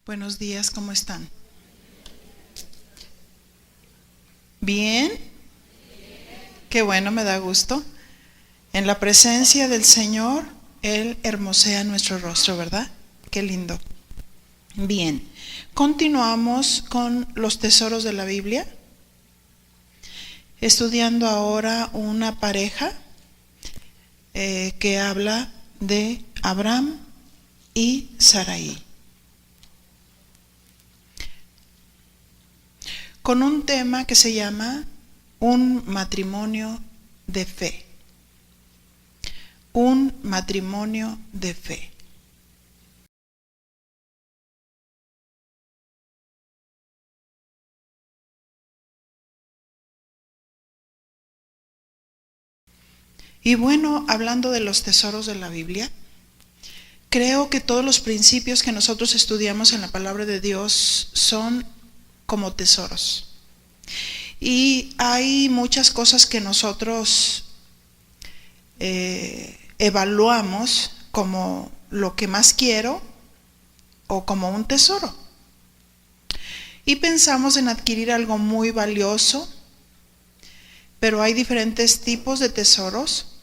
Buenos días, ¿cómo están? ¿Bien? Qué bueno, me da gusto. En la presencia del Señor, Él hermosea nuestro rostro, ¿verdad? Qué lindo. Bien, continuamos con los tesoros de la Biblia, estudiando ahora una pareja que habla de Abraham y Sarai, con un tema que se llama un matrimonio de fe. Un matrimonio de fe. Y bueno, hablando de los tesoros de la Biblia, creo que todos los principios que nosotros estudiamos en la palabra de Dios son como tesoros. Y hay muchas cosas que nosotros evaluamos como lo que más quiero o como un tesoro. Y pensamos en adquirir algo muy valioso, pero hay diferentes tipos de tesoros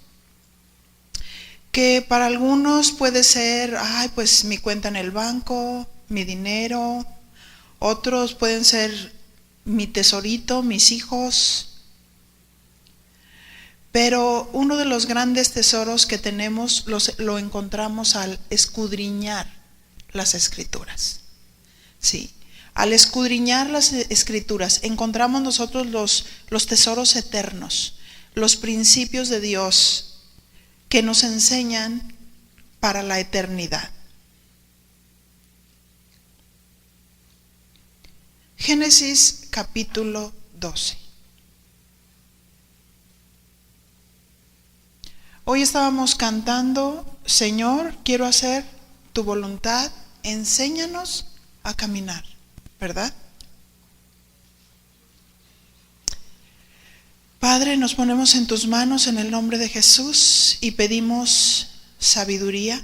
que para algunos puede ser, pues mi cuenta en el banco, mi dinero. Otros pueden ser mi tesorito, mis hijos. Pero uno de los grandes tesoros que tenemos lo encontramos al escudriñar las Escrituras. Sí, al escudriñar las Escrituras encontramos nosotros los tesoros eternos, los principios de Dios que nos enseñan para la eternidad. Génesis capítulo 12. Hoy estábamos cantando, Señor, quiero hacer tu voluntad, enséñanos a caminar, ¿verdad? Padre, nos ponemos en tus manos en el nombre de Jesús y pedimos sabiduría,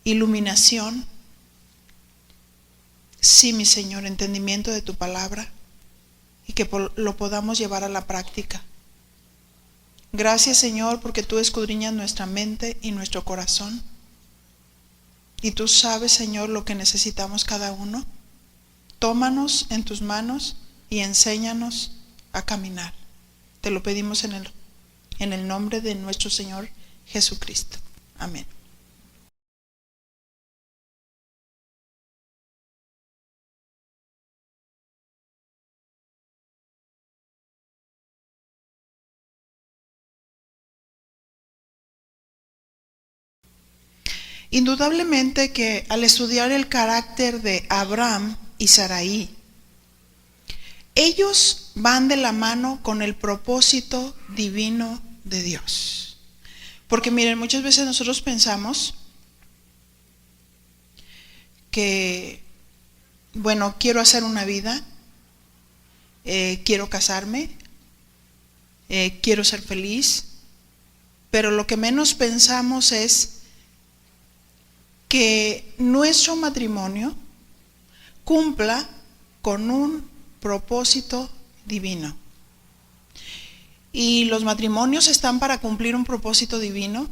iluminación, sí, mi Señor, entendimiento de tu palabra y que lo podamos llevar a la práctica. Gracias, Señor, porque tú escudriñas nuestra mente y nuestro corazón y tú sabes, Señor, lo que necesitamos cada uno. Tómanos en tus manos y enséñanos a caminar. Te lo pedimos en el nombre de nuestro Señor Jesucristo. Amén. Indudablemente que al estudiar el carácter de Abraham y Sarai, ellos van de la mano con el propósito divino de Dios. Porque miren, muchas veces nosotros pensamos que, bueno, quiero hacer una vida, quiero casarme, quiero ser feliz, pero lo que menos pensamos es que nuestro matrimonio cumpla con un propósito divino. Y los matrimonios están para cumplir un propósito divino,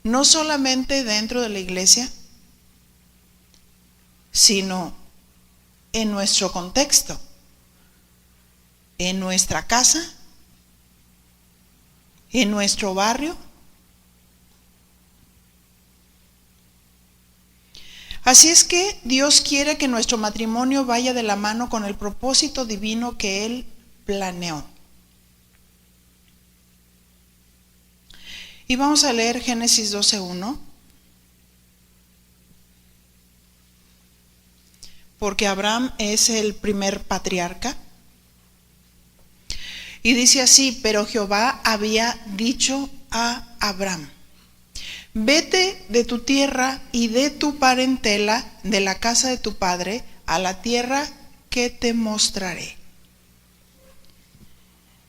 no solamente dentro de la iglesia, sino en nuestro contexto, en nuestra casa, en nuestro barrio. Así es que Dios quiere que nuestro matrimonio vaya de la mano con el propósito divino que Él planeó. Y vamos a leer Génesis 12:1, porque Abraham es el primer patriarca. Y dice así: pero Jehová había dicho a Abraham: vete de tu tierra y de tu parentela, de la casa de tu padre, a la tierra que te mostraré.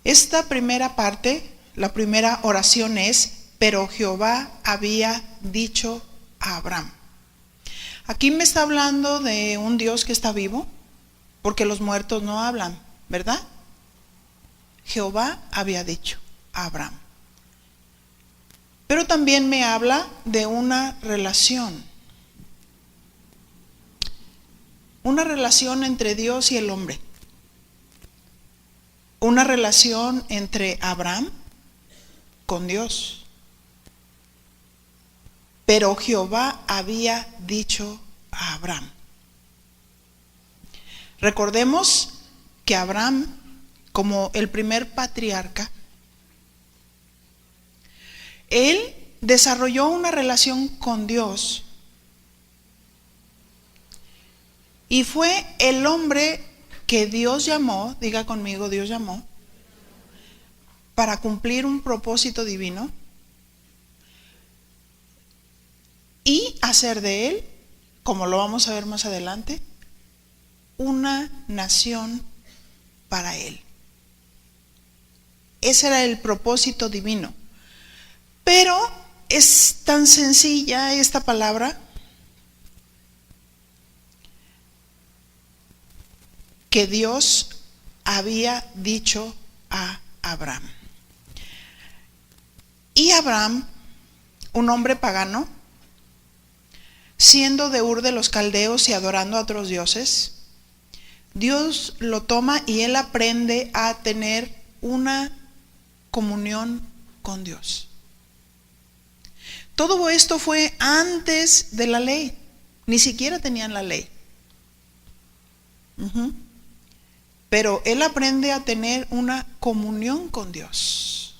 Esta primera parte, la primera oración es: pero Jehová había dicho a Abraham. Aquí me está hablando de un Dios que está vivo, porque los muertos no hablan, ¿verdad? Jehová había dicho a Abraham. Pero también me habla de una relación entre Dios y el hombre, una relación entre Abraham con Dios. Pero Jehová había dicho a Abraham. Recordemos que Abraham, como el primer patriarca, él desarrolló una relación con Dios y fue el hombre que Dios llamó, diga conmigo, Dios llamó, para cumplir un propósito divino y hacer de él, como lo vamos a ver más adelante, una nación para él. Ese era el propósito divino. Pero es tan sencilla esta palabra que Dios había dicho a Abraham. Y Abraham, un hombre pagano, siendo de Ur de los Caldeos y adorando a otros dioses, Dios lo toma y él aprende a tener una comunión con Dios. Todo esto fue antes de la ley, ni siquiera tenían la ley. Pero él aprende a tener una comunión con Dios.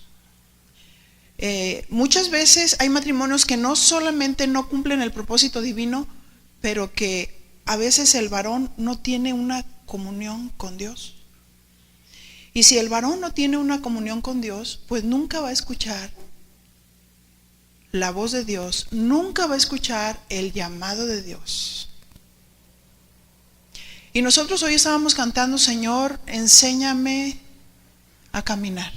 Muchas veces hay matrimonios que no solamente no cumplen el propósito divino, pero que a veces el varón no tiene una comunión con Dios. Y si el varón no tiene una comunión con Dios, pues nunca va a escuchar la voz de Dios, nunca va a escuchar el llamado de Dios. Y nosotros hoy estábamos cantando, Señor, enséñame a caminar.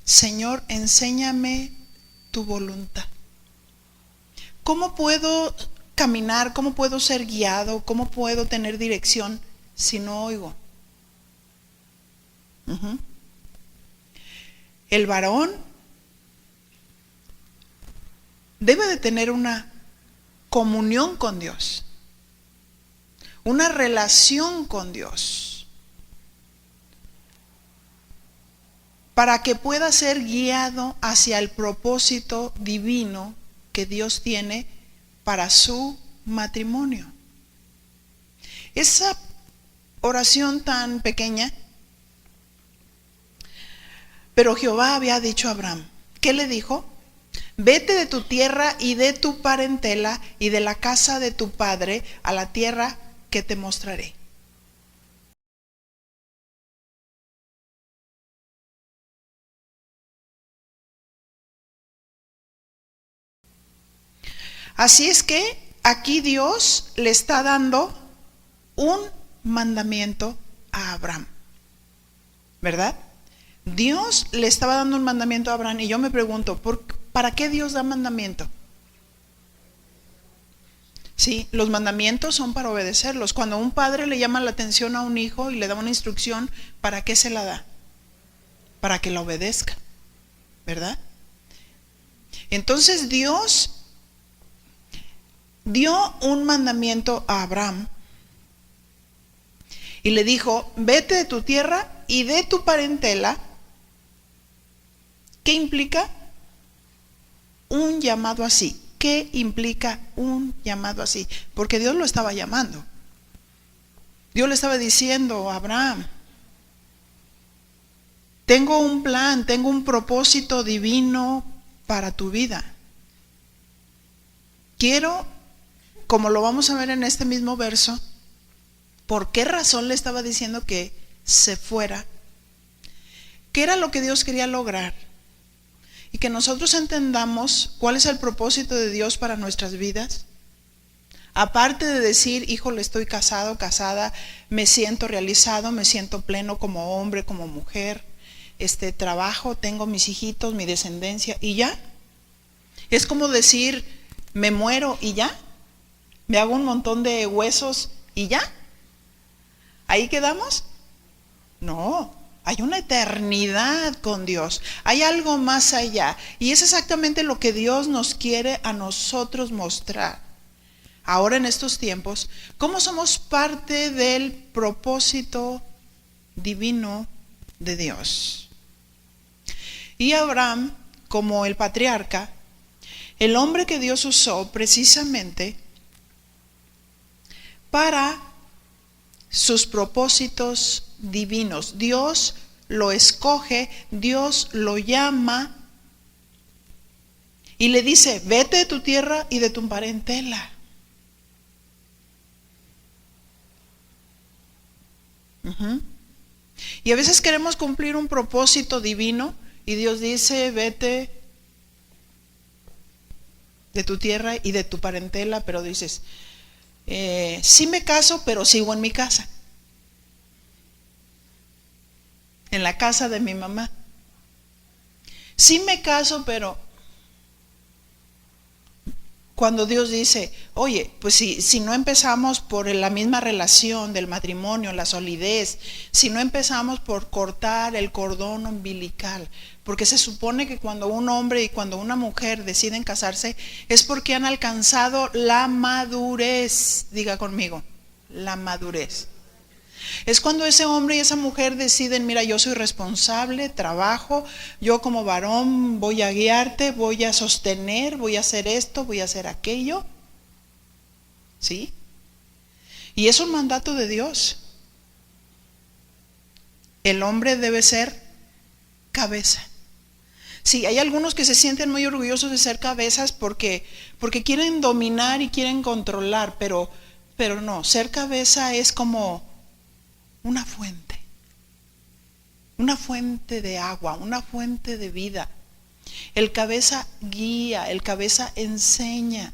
Señor, enséñame tu voluntad. ¿Cómo puedo caminar? ¿Cómo puedo ser guiado? ¿Cómo puedo tener dirección si no oigo? El varón debe de tener una comunión con Dios, una relación con Dios, para que pueda ser guiado hacia el propósito divino que Dios tiene para su matrimonio. Esa oración tan pequeña, pero Jehová había dicho a Abraham, ¿qué le dijo? Vete de tu tierra y de tu parentela y de la casa de tu padre a la tierra que te mostraré. Así es que aquí Dios le está dando un mandamiento a Abraham, ¿verdad? Dios le estaba dando un mandamiento a Abraham y yo me pregunto, ¿para qué Dios da mandamiento? Sí, los mandamientos son para obedecerlos. Cuando un padre le llama la atención a un hijo y le da una instrucción, ¿para qué se la da? Para que la obedezca, ¿verdad? Entonces Dios dio un mandamiento a Abraham y le dijo, vete de tu tierra y de tu parentela. ¿Qué implica un llamado así? ¿Qué implica un llamado así? Porque Dios lo estaba llamando. Dios le estaba diciendo a Abraham, tengo un plan, tengo un propósito divino para tu vida. Quiero, como lo vamos a ver en este mismo verso, ¿por qué razón le estaba diciendo que se fuera? ¿Qué era lo que Dios quería lograr? Y que nosotros entendamos cuál es el propósito de Dios para nuestras vidas. Aparte de decir, híjole, estoy casado, casada, me siento realizado, me siento pleno como hombre, como mujer, trabajo, tengo mis hijitos, mi descendencia, y ya. Es como decir, me muero y ya. Me hago un montón de huesos y ya. ¿Ahí quedamos? No, hay una eternidad con Dios. Hay algo más allá. Y es exactamente lo que Dios nos quiere a nosotros mostrar. Ahora en estos tiempos, ¿cómo somos parte del propósito divino de Dios? Y Abraham, como el patriarca, el hombre que Dios usó precisamente para sus propósitos divinos. Dios lo escoge, Dios lo llama y le dice, vete de tu tierra y de tu parentela. Y a veces queremos cumplir un propósito divino y Dios dice, vete de tu tierra y de tu parentela, pero dices, sí me caso, pero sigo en mi casa, en la casa de mi mamá. Sí me caso, pero cuando Dios dice, oye, pues si no empezamos por la misma relación del matrimonio, la solidez, si no empezamos por cortar el cordón umbilical, porque se supone que cuando un hombre y cuando una mujer deciden casarse es porque han alcanzado la madurez. Diga conmigo, la madurez. Es cuando ese hombre y esa mujer deciden, mira, yo soy responsable, trabajo, yo como varón voy a guiarte, voy a sostener, voy a hacer esto, voy a hacer aquello. ¿Sí? Y es un mandato de Dios. El hombre debe ser cabeza. Sí, hay algunos que se sienten muy orgullosos de ser cabezas porque quieren dominar y quieren controlar, pero no, ser cabeza es como una fuente de agua, una fuente de vida. El cabeza guía, el cabeza enseña.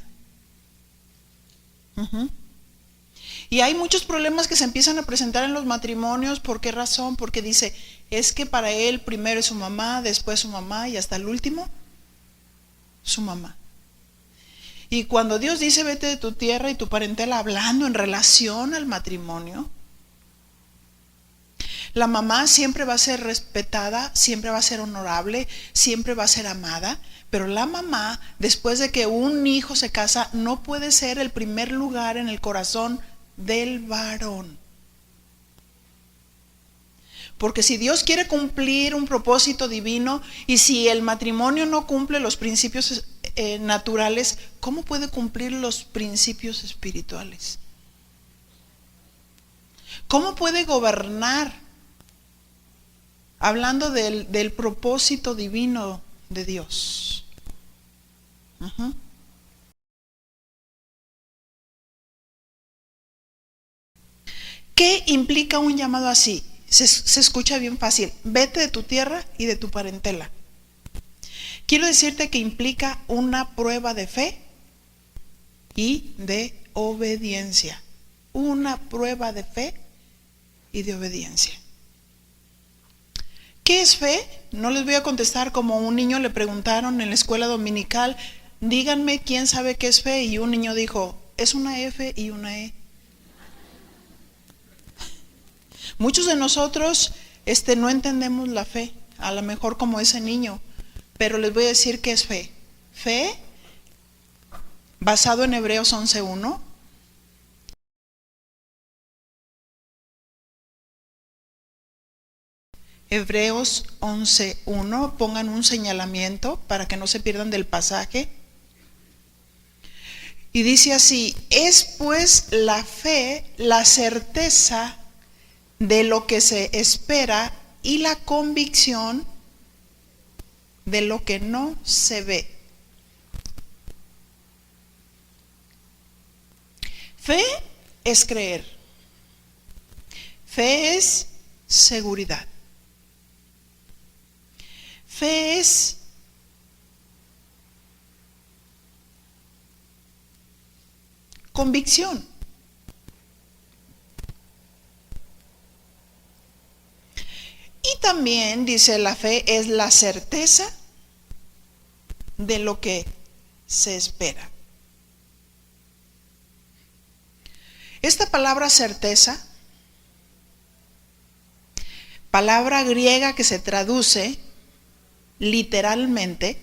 Y hay muchos problemas que se empiezan a presentar en los matrimonios. ¿Por qué razón? Porque dice, es que para él primero es su mamá, después su mamá y hasta el último, su mamá. Y cuando Dios dice, vete de tu tierra y tu parentela, hablando en relación al matrimonio, la mamá siempre va a ser respetada, siempre va a ser honorable, siempre va a ser amada, pero la mamá, después de que un hijo se casa, no puede ser el primer lugar en el corazón del varón. Porque si Dios quiere cumplir un propósito divino y si el matrimonio no cumple los principios naturales, ¿cómo puede cumplir los principios espirituales? ¿Cómo puede gobernar? Hablando del propósito divino de Dios. ¿Qué implica un llamado así? Se escucha bien fácil. Vete de tu tierra y de tu parentela. Quiero decirte que implica una prueba de fe y de obediencia. Una prueba de fe y de obediencia. ¿Qué es fe? No les voy a contestar como un niño le preguntaron en la escuela dominical, díganme quién sabe qué es fe, y un niño dijo, es una F y una E. Muchos de nosotros no entendemos la fe, a lo mejor como ese niño, pero les voy a decir qué es fe. Fe, basado en Hebreos 11:1, Hebreos 11:1, pongan un señalamiento para que no se pierdan del pasaje. Y dice así, es pues la fe, la certeza de lo que se espera y la convicción de lo que no se ve. Fe es creer. Fe es seguridad. Fe es convicción. Y también dice la fe es la certeza de lo que se espera. Esta palabra certeza, palabra griega que se traduce literalmente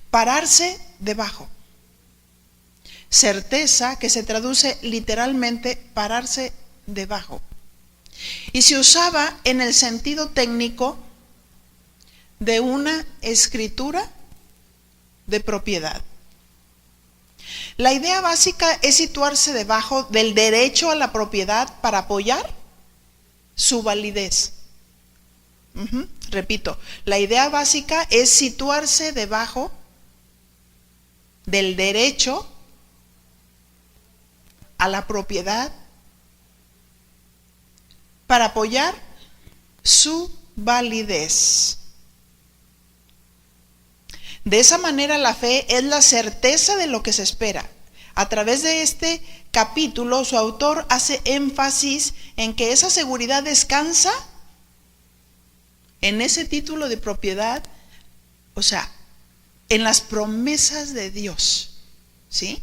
pararse debajo. Certeza que se traduce literalmente pararse debajo. Y se usaba en el sentido técnico de una escritura de propiedad. La idea básica es situarse debajo del derecho a la propiedad para apoyar su validez. Repito, la idea básica es situarse debajo del derecho a la propiedad para apoyar su validez. De esa manera la fe es la certeza de lo que se espera. A través de este capítulo, su autor hace énfasis en que esa seguridad descansa en ese título de propiedad, o sea, en las promesas de Dios, ¿sí?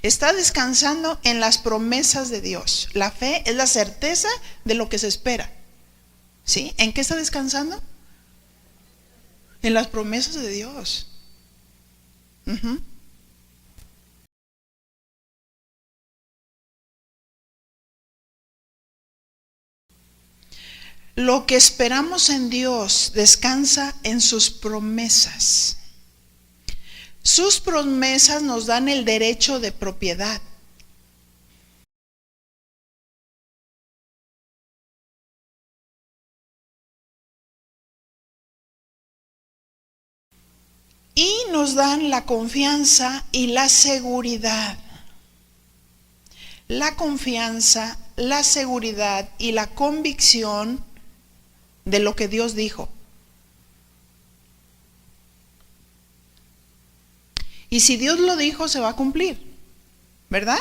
Está descansando en las promesas de Dios. La fe es la certeza de lo que se espera, ¿sí? ¿En qué está descansando? En las promesas de Dios. Lo que esperamos en Dios descansa en sus promesas. Sus promesas nos dan el derecho de propiedad. Y nos dan la confianza y la seguridad. La confianza, la seguridad y la convicción de lo que Dios dijo. Y si Dios lo dijo, se va a cumplir, ¿verdad?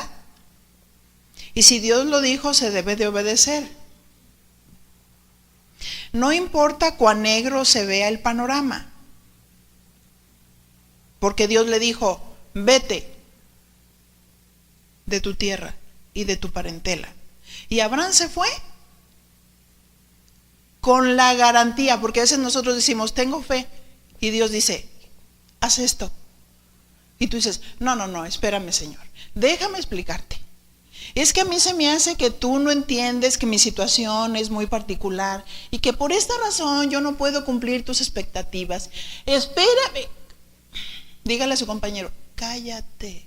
Y si Dios lo dijo, se debe de obedecer. No importa cuán negro se vea el panorama, porque Dios le dijo, vete de tu tierra y de tu parentela. Y Abraham se fue con la garantía, porque a veces nosotros decimos, tengo fe, y Dios dice, haz esto. Y tú dices, no, espérame, Señor, déjame explicarte. Es que a mí se me hace que tú no entiendes que mi situación es muy particular y que por esta razón yo no puedo cumplir tus expectativas. Espérame. Dígale a su compañero, cállate.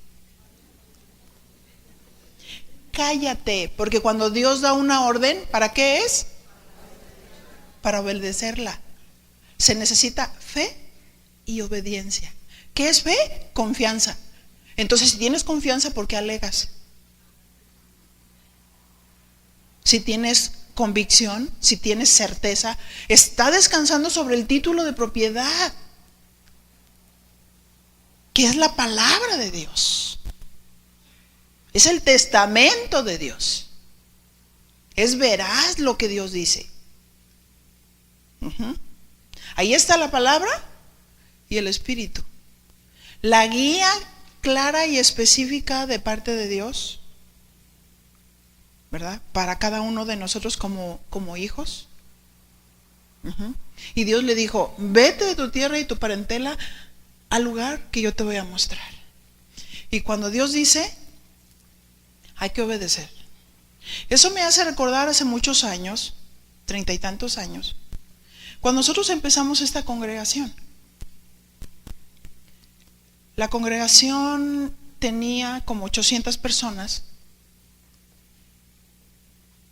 Cállate, porque cuando Dios da una orden, ¿para qué es? Para obedecerla. Se necesita fe y obediencia. ¿Qué es fe? Confianza. Entonces, si tienes confianza, ¿por qué alegas? Si tienes convicción, si tienes certeza, está descansando sobre el título de propiedad, que es la palabra de Dios. Es el testamento de Dios. Es veraz lo que Dios dice. Ahí está la palabra y el Espíritu. La guía clara y específica de parte de Dios, ¿verdad? Para cada uno de nosotros como hijos. Y Dios le dijo, vete de tu tierra y tu parentela al lugar que yo te voy a mostrar. Y cuando Dios dice, hay que obedecer. Eso me hace recordar hace muchos años, 30 y tantos años, cuando nosotros empezamos esta congregación. La congregación tenía como 800 personas.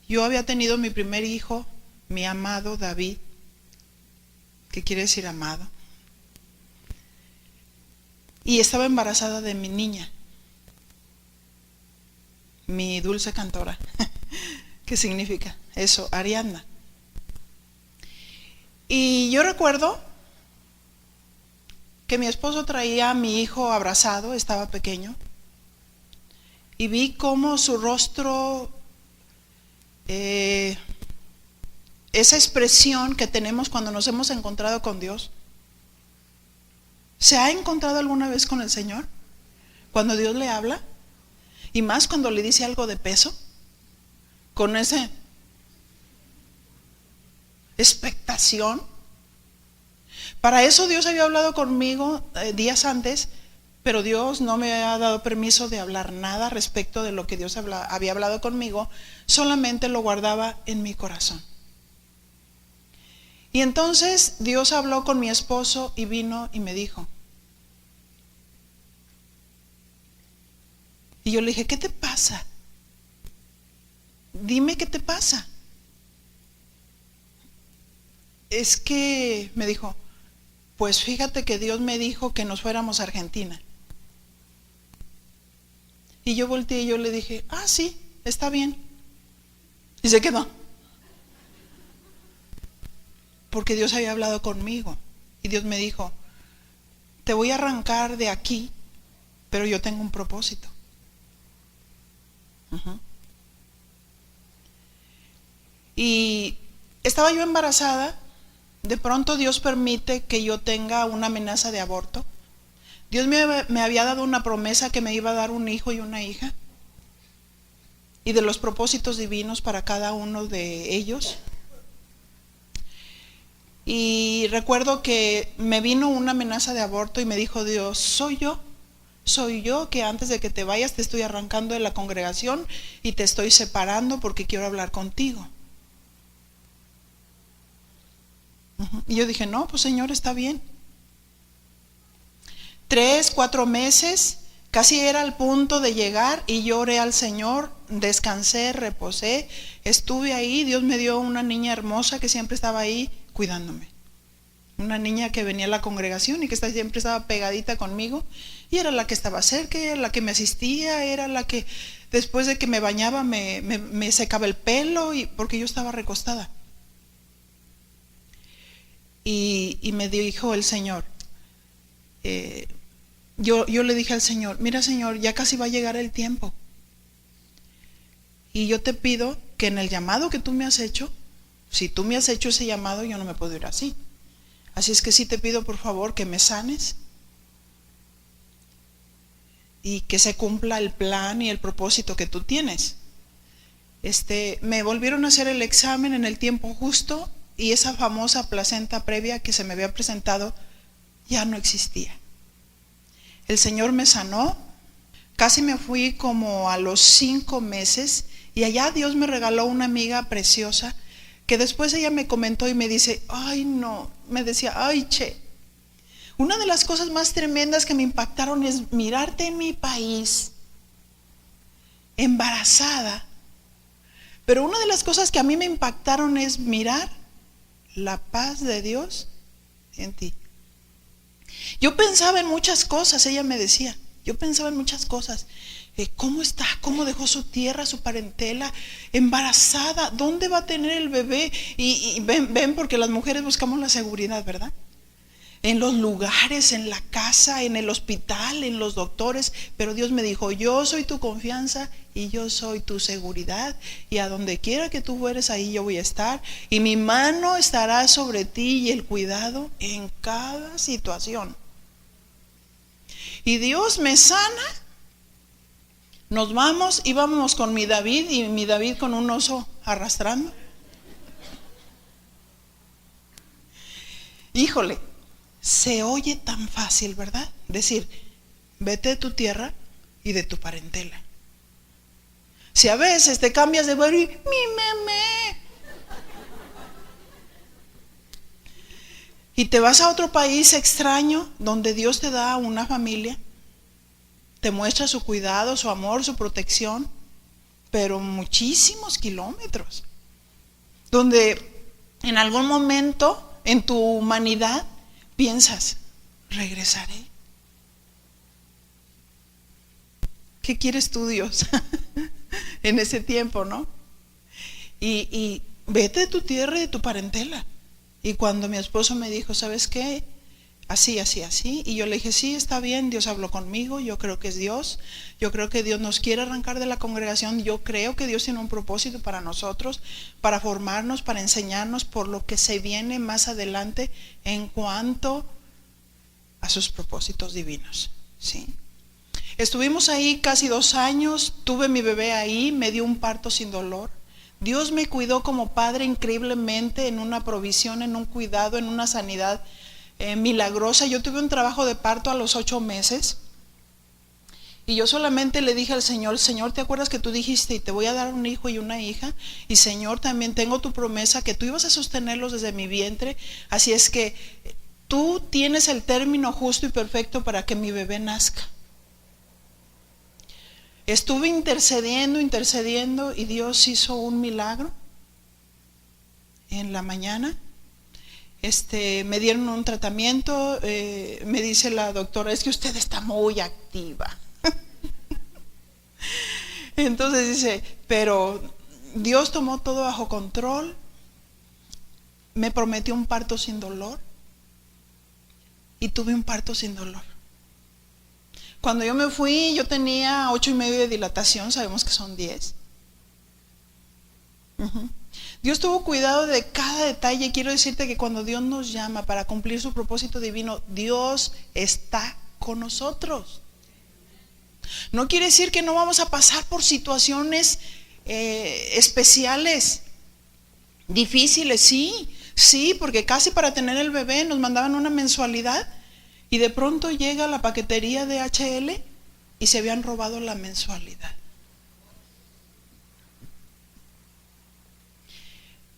Yo había tenido mi primer hijo, mi amado David, que quiere decir amado, y estaba embarazada de mi niña, mi dulce cantora. ¿Qué significa eso? Ariadna. Y yo recuerdo que mi esposo traía a mi hijo abrazado, estaba pequeño, y vi cómo su rostro, esa expresión que tenemos cuando nos hemos encontrado con Dios. ¿Se ha encontrado alguna vez con el Señor? Cuando Dios le habla, Y más cuando le dice algo de peso, con esa expectación. Para eso Dios había hablado conmigo días antes, pero Dios no me ha dado permiso de hablar nada respecto de lo que Dios había hablado conmigo, solamente lo guardaba en mi corazón. Y entonces Dios habló con mi esposo y vino y me dijo. Y yo le dije, ¿qué te pasa? Dime qué te pasa. Es que me dijo, pues fíjate que Dios me dijo que nos fuéramos a Argentina. Y yo volteé y yo le dije, sí, está bien. Y se quedó. Porque Dios había hablado conmigo. Y Dios me dijo, te voy a arrancar de aquí, pero yo tengo un propósito. Y estaba yo embarazada. De pronto Dios permite que yo tenga una amenaza de aborto. Dios me había dado una promesa que me iba a dar un hijo y una hija, y de los propósitos divinos para cada uno de ellos. Y recuerdo que me vino una amenaza de aborto y me dijo Dios, soy yo que antes de que te vayas te estoy arrancando de la congregación y te estoy separando porque quiero hablar contigo. Y yo dije, no, pues Señor, está bien. 3, 4 meses, casi era al punto de llegar, y yo oré al Señor, descansé, reposé, estuve ahí. Dios me dio una niña hermosa que siempre estaba ahí cuidándome. Una niña que venía a la congregación y que siempre estaba pegadita conmigo, y era la que estaba cerca, era la que me asistía, era la que después de que me bañaba me secaba el pelo, porque yo estaba recostada. Y me dijo el Señor, yo le dije al Señor, mira Señor, ya casi va a llegar el tiempo, y yo te pido que en el llamado que tú me has hecho, si tú me has hecho ese llamado, yo no me puedo ir así. Así es que sí te pido por favor que me sanes y que se cumpla el plan y el propósito que tú tienes. Me volvieron a hacer el examen en el tiempo justo, y esa famosa placenta previa que se me había presentado ya no existía. El Señor me sanó. Casi me fui como a los 5 meses, y allá Dios me regaló una amiga preciosa que después ella me comentó y me dice, me decía, Che, una de las cosas más tremendas que me impactaron es mirarte en mi país embarazada, pero una de las cosas que a mí me impactaron es mirar la paz de Dios en ti. Yo pensaba en muchas cosas, ella me decía, yo pensaba en muchas cosas. ¿Cómo está? ¿Cómo dejó su tierra, su parentela, embarazada? ¿Dónde va a tener el bebé? Y ven, porque las mujeres buscamos la seguridad, ¿verdad? En los lugares, en la casa, en el hospital, en los doctores. Pero Dios me dijo, yo soy tu confianza y yo soy tu seguridad, y a donde quiera que tú fueres, ahí yo voy a estar, y mi mano estará sobre ti y el cuidado en cada situación. Y Dios me sana. Nos vamos, íbamos con mi David, y mi David con un oso arrastrando. Híjole, se oye tan fácil, ¿verdad? Decir, vete de tu tierra y de tu parentela. Si a veces te cambias de barrio y mi meme, y te vas a otro país extraño donde Dios te da una familia, te muestra su cuidado, su amor, su protección, pero muchísimos kilómetros, donde en algún momento en tu humanidad piensas, regresaré. ¿Qué quieres tú, Dios? En ese tiempo, ¿no? Y vete de tu tierra y de tu parentela. Y cuando mi esposo me dijo, ¿sabes qué? Así, y yo le dije, sí, está bien, Dios habló conmigo, yo creo que es Dios, yo creo que Dios nos quiere arrancar de la congregación, yo creo que Dios tiene un propósito para nosotros, para formarnos, para enseñarnos por lo que se viene más adelante en cuanto a sus propósitos divinos, ¿sí? Estuvimos ahí casi 2 años, tuve mi bebé ahí, me dio un parto sin dolor. Dios me cuidó como padre increíblemente, en una provisión, en un cuidado, en una sanidad milagrosa. Yo tuve un trabajo de parto a los 8 meses. Y yo solamente le dije al Señor: Señor, ¿te acuerdas que tú dijiste, y te voy a dar un hijo y una hija? Y Señor, también tengo tu promesa que tú ibas a sostenerlos desde mi vientre. Así es que tú tienes el término justo y perfecto para que mi bebé nazca. Estuve intercediendo y Dios hizo un milagro. En la mañana me dieron un tratamiento. Me dice la doctora: es que usted está muy activa. Entonces dice, pero Dios tomó todo bajo control. Me prometió un parto sin dolor y tuve un parto sin dolor. Cuando yo me fui, yo tenía 8.5 de dilatación, sabemos que son 10. Dios tuvo cuidado de cada detalle. Quiero decirte que cuando Dios nos llama para cumplir su propósito divino, Dios está con nosotros. No quiere decir que no vamos a pasar por situaciones especiales, difíciles, sí, porque casi para tener el bebé nos mandaban una mensualidad y de pronto llega la paquetería de HL y se habían robado la mensualidad.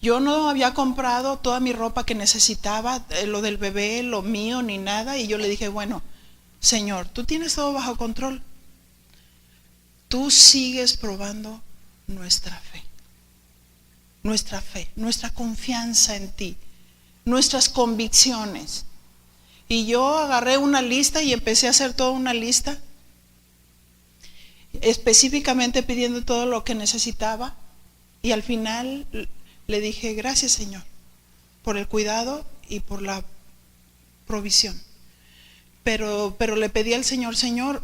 Yo no había comprado toda mi ropa que necesitaba, lo del bebé, lo mío, ni nada, y yo le dije: bueno, Señor, tú tienes todo bajo control. Tú sigues probando nuestra fe, nuestra confianza en ti, nuestras convicciones. Y yo agarré una lista y empecé a hacer toda una lista, específicamente pidiendo todo lo que necesitaba. Y al final le dije: gracias, Señor, por el cuidado y por la provisión. Pero le pedí al Señor: Señor,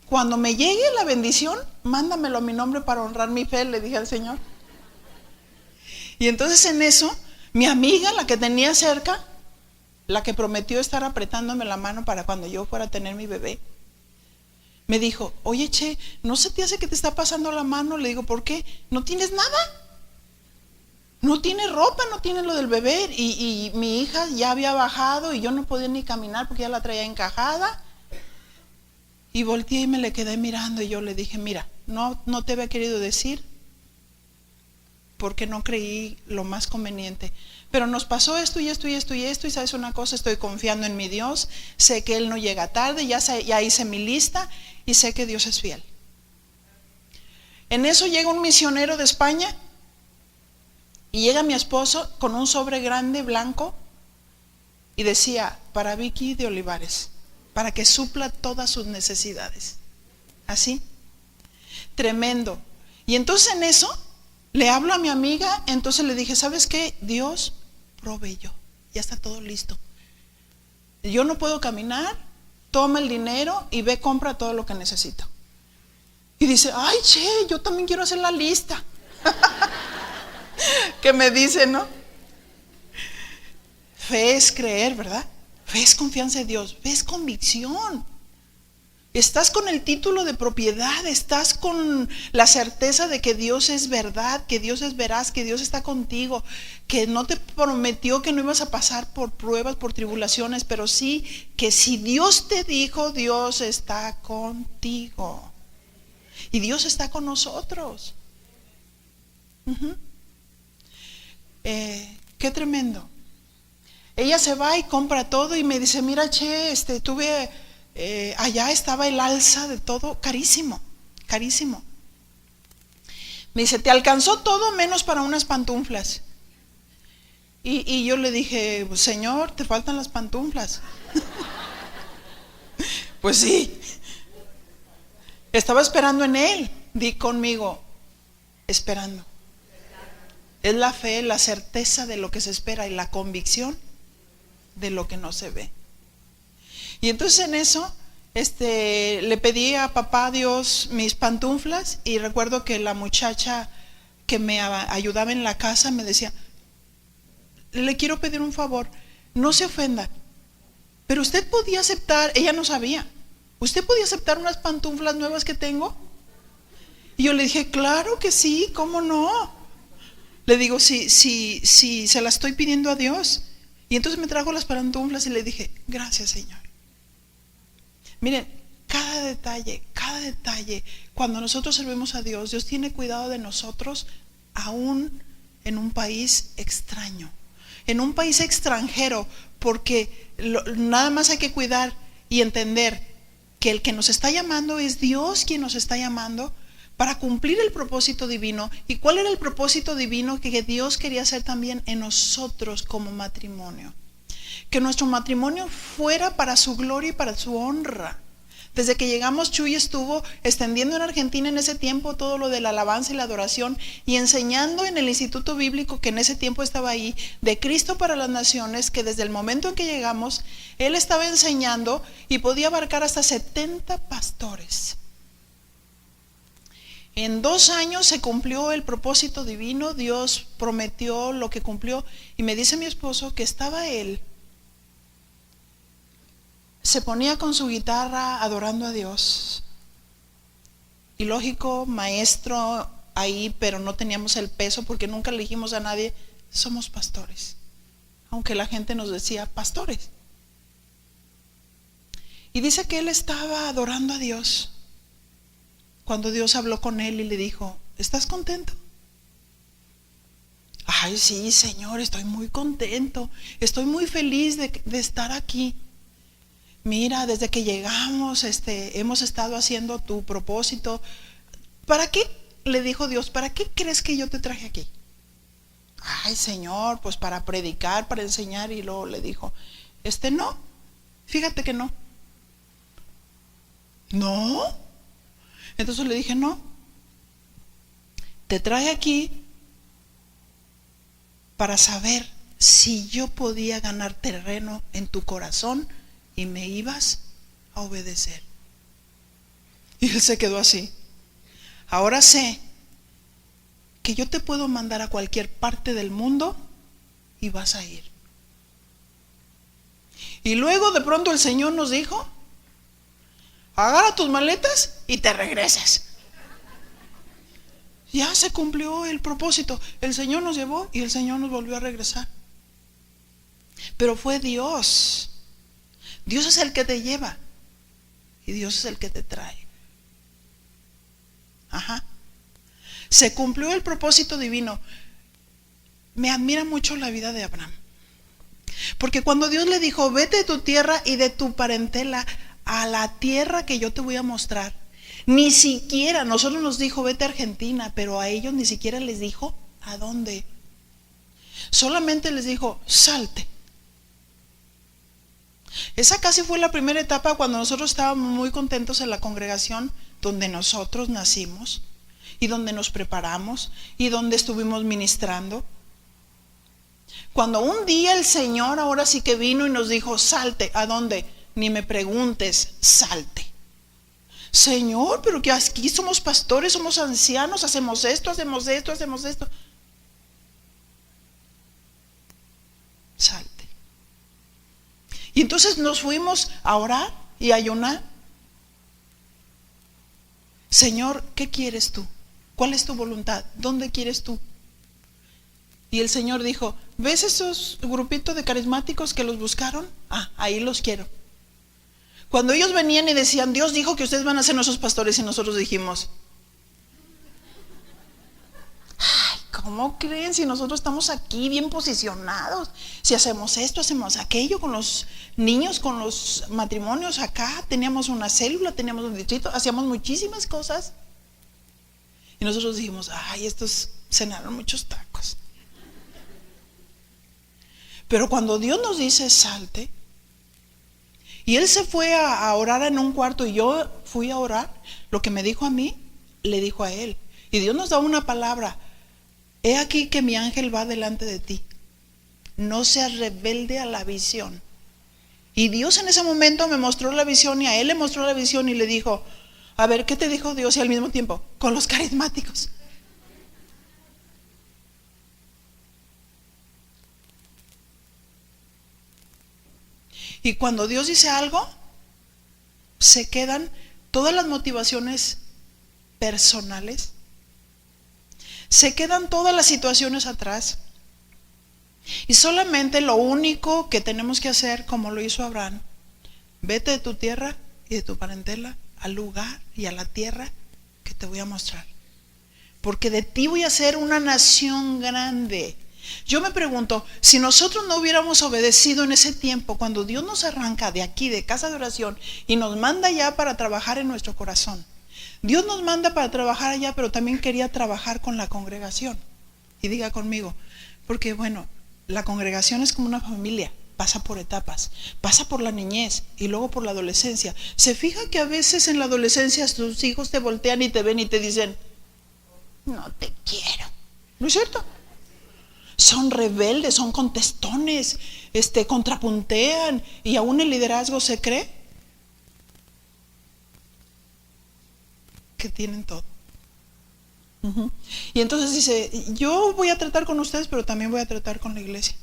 cuando me llegue la bendición, mándamelo a mi nombre para honrar mi fe, le dije al Señor. Y entonces en eso, mi amiga, la que tenía cerca, la que prometió estar apretándome la mano para cuando yo fuera a tener mi bebé, me dijo: oye, Che, ¿no se te hace que te está pasando la mano? Le digo: ¿por qué? ¿No tienes nada? No tienes ropa, no tienes lo del bebé. Y mi hija ya había bajado y yo no podía ni caminar porque ya la traía encajada. Y volteé y me le quedé mirando y yo le dije: mira, no te había querido decir porque no creí lo más conveniente. Pero nos pasó esto y esto y esto y esto, y sabes una cosa, estoy confiando en mi Dios, sé que Él no llega tarde, ya hice mi lista y sé que Dios es fiel. En eso llega un misionero de España y llega mi esposo con un sobre grande blanco y decía: para Vicky de Olivares, para que supla todas sus necesidades. Así, tremendo. Y entonces en eso le hablo a mi amiga. Entonces le dije: ¿sabes qué? Dios proveyó, ya está todo listo. Yo no puedo caminar, toma el dinero y ve, compra todo lo que necesito. Y dice: ay, Che, yo también quiero hacer la lista. Que me dice, ¿no? Fe es creer, ¿verdad? Fe es confianza en Dios, fe es convicción. Estás con el título de propiedad, estás con la certeza de que Dios es verdad, que Dios es veraz, que Dios está contigo, que no te prometió que no ibas a pasar por pruebas, por tribulaciones, pero sí que si Dios te dijo, Dios está contigo. Y Dios está con nosotros. Qué tremendo. Ella se va y compra todo y me dice: mira, Che, tuve allá estaba el alza de todo, carísimo, carísimo. Me dice: te alcanzó todo menos para unas pantuflas. Y yo le dije: Señor, te faltan las pantuflas. Pues sí, estaba esperando en Él. Di conmigo: esperando. Es la fe, la certeza de lo que se espera y la convicción de lo que no se ve. Y entonces en eso le pedí a papá Dios mis pantuflas, y recuerdo que la muchacha que me ayudaba en la casa me decía: le quiero pedir un favor, no se ofenda, pero usted podía aceptar, ella no sabía, ¿usted podía aceptar unas pantuflas nuevas que tengo? Y yo le dije, claro que sí, ¿cómo no? Le digo, sí, se las estoy pidiendo a Dios. Y entonces me trajo las pantuflas y le dije, gracias, Señor. Miren, cada detalle, cuando nosotros servimos a Dios, Dios tiene cuidado de nosotros, aún en un país extraño, en un país extranjero, porque nada más hay que cuidar y entender que el que nos está llamando es Dios quien nos está llamando para cumplir el propósito divino. ¿Y cuál era el propósito divino que Dios quería hacer también en nosotros como matrimonio? Que nuestro matrimonio fuera para su gloria y para su honra. Desde que llegamos, Chuy estuvo extendiendo en Argentina en ese tiempo todo lo de la alabanza y la adoración, y enseñando en el instituto bíblico que en ese tiempo estaba ahí, de Cristo para las Naciones, que desde el momento en que llegamos, él estaba enseñando y podía abarcar hasta 70 pastores. En 2 años se cumplió el propósito divino, Dios prometió lo que cumplió, y me dice mi esposo que estaba él, se ponía con su guitarra adorando a Dios. Y lógico, maestro ahí, pero no teníamos el peso porque nunca le dijimos a nadie, somos pastores. Aunque la gente nos decía, pastores. Y dice que él estaba adorando a Dios cuando Dios habló con él y le dijo, ¿estás contento? Ay, sí, Señor, estoy muy contento, estoy muy feliz de estar aquí. Mira, desde que llegamos, hemos estado haciendo tu propósito. ¿Para qué? Le dijo Dios, ¿para qué crees que yo te traje aquí? Ay, Señor, pues para predicar, para enseñar. Y luego le dijo, no, fíjate que no. ¿No? Entonces le dije, no, te traje aquí para saber si yo podía ganar terreno en tu corazón y me ibas a obedecer. Y él se quedó así. Ahora sé que yo te puedo mandar a cualquier parte del mundo y vas a ir. Y luego de pronto el Señor nos dijo, agarra tus maletas y te regresas. Ya se cumplió el propósito. El Señor nos llevó y el Señor nos volvió a regresar. Pero fue Dios. Dios es el que te lleva y Dios es el que te trae. Ajá. Se cumplió el propósito divino. Me admira mucho la vida de Abraham, porque cuando Dios le dijo, vete de tu tierra y de tu parentela a la tierra que yo te voy a mostrar, ni siquiera, nosotros nos dijo, vete a Argentina, pero a ellos ni siquiera les dijo a dónde. Solamente les dijo, salte. Esa casi fue la primera etapa cuando nosotros estábamos muy contentos en la congregación donde nosotros nacimos y donde nos preparamos y donde estuvimos ministrando. Cuando un día el Señor ahora sí que vino y nos dijo, salte. ¿A dónde? Ni me preguntes, salte. Señor, pero que aquí somos pastores, somos ancianos, hacemos esto. Salte. Y entonces nos fuimos a orar y a ayunar. Señor, ¿qué quieres tú? ¿Cuál es tu voluntad? ¿Dónde quieres tú? Y el Señor dijo, ¿ves esos grupitos de carismáticos que los buscaron? Ah, ahí los quiero. Cuando ellos venían y decían, Dios dijo que ustedes van a ser nuestros pastores, y nosotros dijimos, ay, ¿cómo creen? Si nosotros estamos aquí bien posicionados, si hacemos esto, hacemos aquello con los niños, con los matrimonios acá, teníamos una célula, teníamos un distrito, hacíamos muchísimas cosas. Y nosotros dijimos, ay, estos cenaron muchos tacos. Pero cuando Dios nos dice salte, y él se fue a orar en un cuarto y yo fui a orar, lo que me dijo a mí, le dijo a él. Y Dios nos da una palabra, he aquí que mi ángel va delante de ti, no seas rebelde a la visión. Y Dios en ese momento me mostró la visión y a él le mostró la visión y le dijo, a ver, ¿qué te dijo Dios? Y al mismo tiempo, con los carismáticos. Y cuando Dios dice algo, se quedan todas las motivaciones personales, se quedan todas las situaciones atrás, y solamente lo único que tenemos que hacer, como lo hizo Abraham: vete de tu tierra y de tu parentela al lugar y a la tierra que te voy a mostrar, porque de ti voy a hacer una nación grande. Yo me pregunto, si nosotros no hubiéramos obedecido en ese tiempo, cuando Dios nos arranca de aquí, de casa de oración, y nos manda ya para trabajar en nuestro corazón. Dios nos manda para trabajar allá, pero también quería trabajar con la congregación. Y diga conmigo, porque bueno, la congregación es como una familia, pasa por etapas, pasa por la niñez y luego por la adolescencia. ¿Se fija que a veces en la adolescencia tus hijos te voltean y te ven y te dicen, no te quiero? ¿No es cierto? Son rebeldes, son contestones, contrapuntean, y aún el liderazgo se cree que tienen todo. Y entonces dice, yo voy a tratar con ustedes, pero también voy a tratar con la iglesia.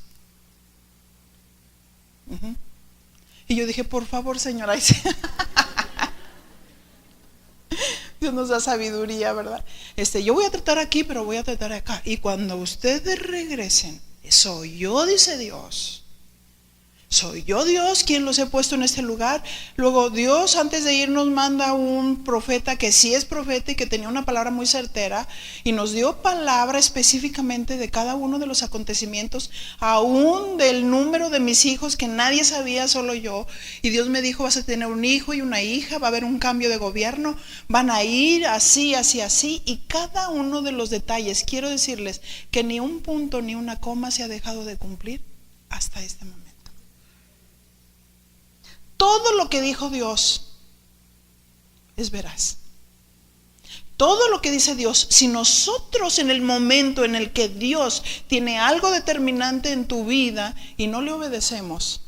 Y yo dije, por favor, señora, Dios nos da sabiduría, ¿verdad? Yo voy a tratar aquí, pero voy a tratar acá. Y cuando ustedes regresen, soy yo, dice Dios. Soy yo, Dios, quien los he puesto en este lugar. Luego Dios, antes de ir, nos manda un profeta que sí es profeta y que tenía una palabra muy certera, y nos dio palabra específicamente de cada uno de los acontecimientos, aún del número de mis hijos que nadie sabía, solo yo. Y Dios me dijo, vas a tener un hijo y una hija, va a haber un cambio de gobierno, van a ir así, así, así. Y cada uno de los detalles, quiero decirles que ni un punto ni una coma se ha dejado de cumplir hasta este momento. Todo lo que dijo Dios es veraz. Todo lo que dice Dios, si nosotros en el momento en el que Dios tiene algo determinante en tu vida y no le obedecemos,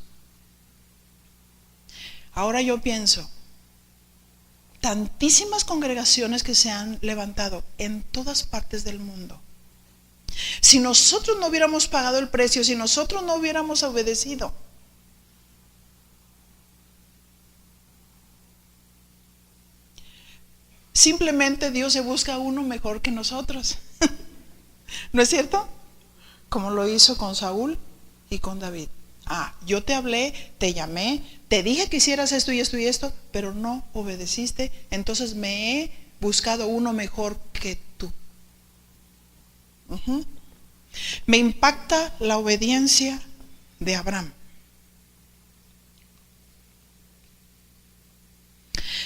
ahora yo pienso, tantísimas congregaciones que se han levantado en todas partes del mundo. Si nosotros no hubiéramos pagado el precio, si nosotros no hubiéramos obedecido, simplemente Dios se busca a uno mejor que nosotros. ¿No es cierto? Como lo hizo con Saúl y con David. Yo te hablé, te llamé, te dije que hicieras esto y esto y esto, pero no obedeciste, entonces me he buscado uno mejor que tú. Me impacta la obediencia de Abraham.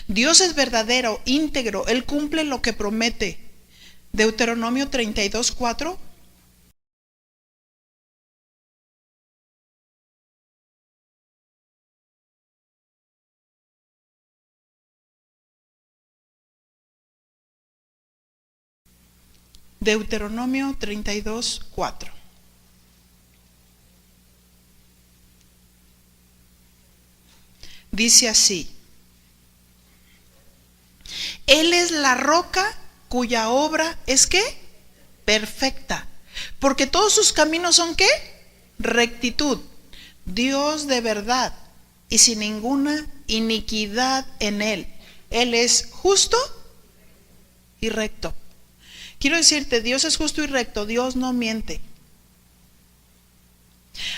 Dios es verdadero, íntegro, Él cumple lo que promete. Deuteronomio 32:4. Deuteronomio 32:4. Dice así: Él es la roca cuya obra es ¿qué? Perfecta, porque todos sus caminos son ¿qué? Rectitud. Dios de verdad y sin ninguna iniquidad en Él. Él es justo y recto. Quiero decirte, Dios es justo y recto, Dios no miente.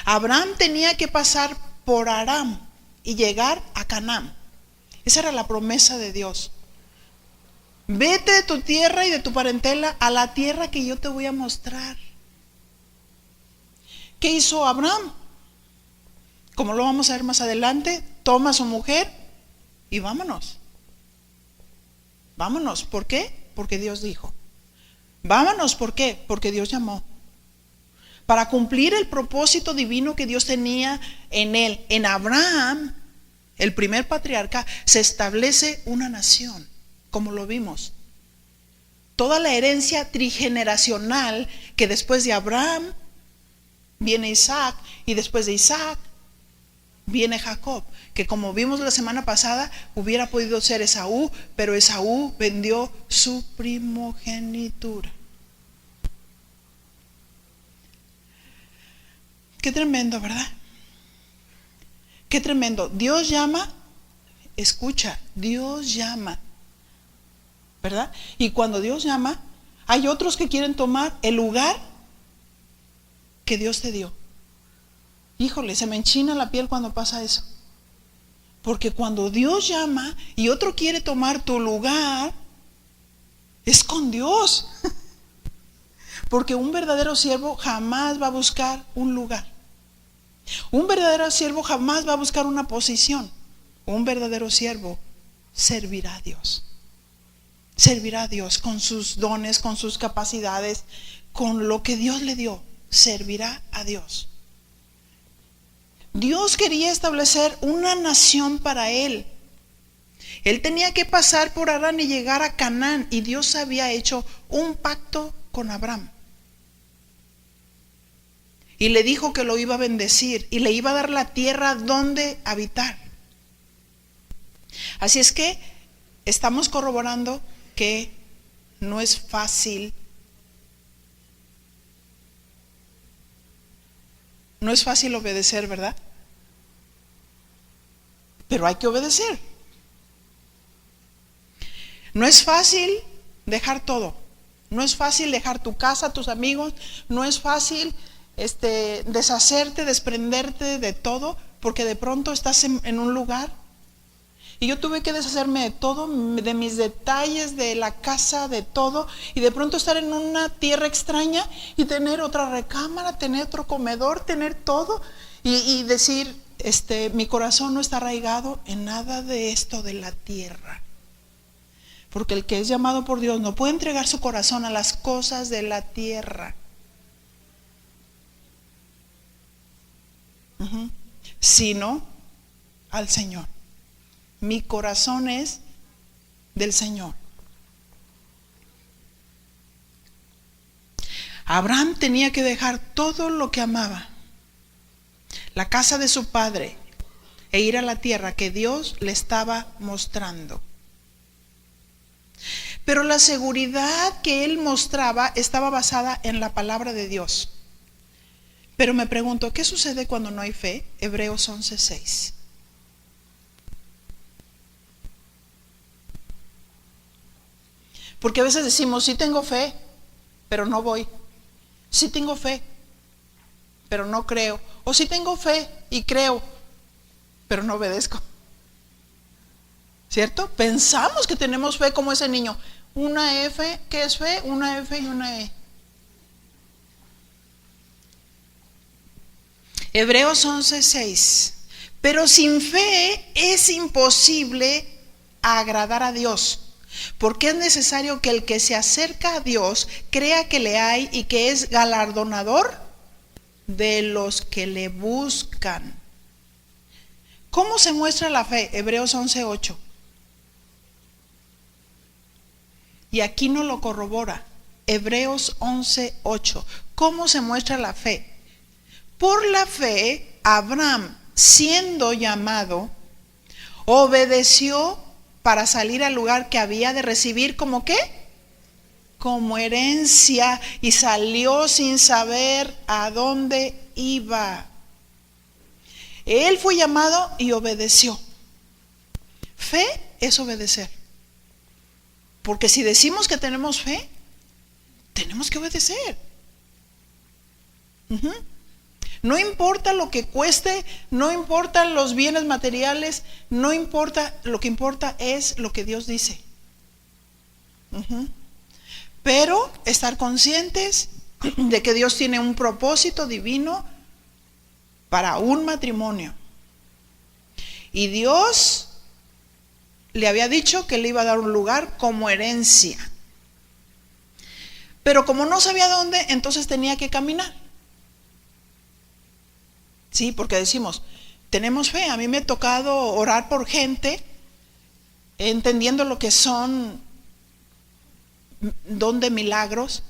Abraham tenía que pasar por Aram y llegar a Canaán. Esa era la promesa de Dios. Vete de tu tierra y de tu parentela a la tierra que yo te voy a mostrar. ¿Qué hizo Abraham? Como lo vamos a ver más adelante, toma a su mujer y vámonos. Vámonos. ¿Por qué? Porque Dios dijo. Vámonos. ¿Por qué? Porque Dios llamó. Para cumplir el propósito divino que Dios tenía en él. En Abraham, el primer patriarca, se establece una nación. Como lo vimos, toda la herencia trigeneracional, que después de Abraham viene Isaac, y después de Isaac viene Jacob, que como vimos la semana pasada hubiera podido ser Esaú, pero Esaú vendió su primogenitura. Qué tremendo, ¿verdad? Qué tremendo. Dios llama escucha, Dios llama, ¿verdad? Y cuando Dios llama, hay otros que quieren tomar el lugar que Dios te dio. Híjole, se me enchina la piel cuando pasa eso. Porque cuando Dios llama y otro quiere tomar tu lugar, es con Dios. Porque un verdadero siervo jamás va a buscar un lugar. Un verdadero siervo jamás va a buscar una posición. Un verdadero siervo servirá a Dios. Servirá a Dios con sus dones, con sus capacidades, con lo que Dios le dio. Servirá a Dios. Dios quería establecer una nación para él. Él tenía que pasar por Harán y llegar a Canaán, y Dios había hecho un pacto con Abraham. Y le dijo que lo iba a bendecir y le iba a dar la tierra donde habitar. Así es que estamos corroborando que no es fácil. No es fácil obedecer, ¿verdad? Pero hay que obedecer. No es fácil dejar todo. No es fácil dejar tu casa, tus amigos. No es fácil deshacerte, desprenderte de todo, porque de pronto estás en un lugar. Y yo tuve que deshacerme de todo, de mis detalles, de la casa, de todo. Y de pronto estar en una tierra extraña y tener otra recámara, tener otro comedor, tener todo. Y decir, mi corazón no está arraigado en nada de esto de la tierra. Porque el que es llamado por Dios no puede entregar su corazón a las cosas de la tierra. Sino al Señor. Mi corazón es del Señor. Abraham tenía que dejar todo lo que amaba, la casa de su padre, e ir a la tierra que Dios le estaba mostrando. Pero la seguridad que él mostraba estaba basada en la palabra de Dios. Pero me pregunto, ¿qué sucede cuando no hay fe? Hebreos 11:6. Porque a veces decimos, sí tengo fe, pero no voy. Sí tengo fe, pero no creo. O sí tengo fe y creo, pero no obedezco. ¿Cierto? Pensamos que tenemos fe como ese niño. Una F, ¿qué es fe? Una F y una E. Hebreos 11:6. Pero sin fe es imposible agradar a Dios. Porque es necesario que el que se acerca a Dios crea que le hay y que es galardonador de los que le buscan. ¿Cómo se muestra la fe? Hebreos 11:8. Y aquí no lo corrobora. Hebreos 11:8. ¿Cómo se muestra la fe? Por la fe, Abraham, siendo llamado, obedeció para salir al lugar que había de recibir, ¿como qué? Como herencia, y salió sin saber a dónde iba. Él fue llamado y obedeció. Fe es obedecer. Porque si decimos que tenemos fe, tenemos que obedecer. No importa lo que cueste, no importan los bienes materiales, no importa, lo que importa es lo que Dios dice. Pero estar conscientes de que Dios tiene un propósito divino para un matrimonio. Y Dios le había dicho que le iba a dar un lugar como herencia. Pero como no sabía dónde, entonces tenía que caminar. Sí, porque decimos, tenemos fe. A mí me ha tocado orar por gente, entendiendo lo que son don de milagros,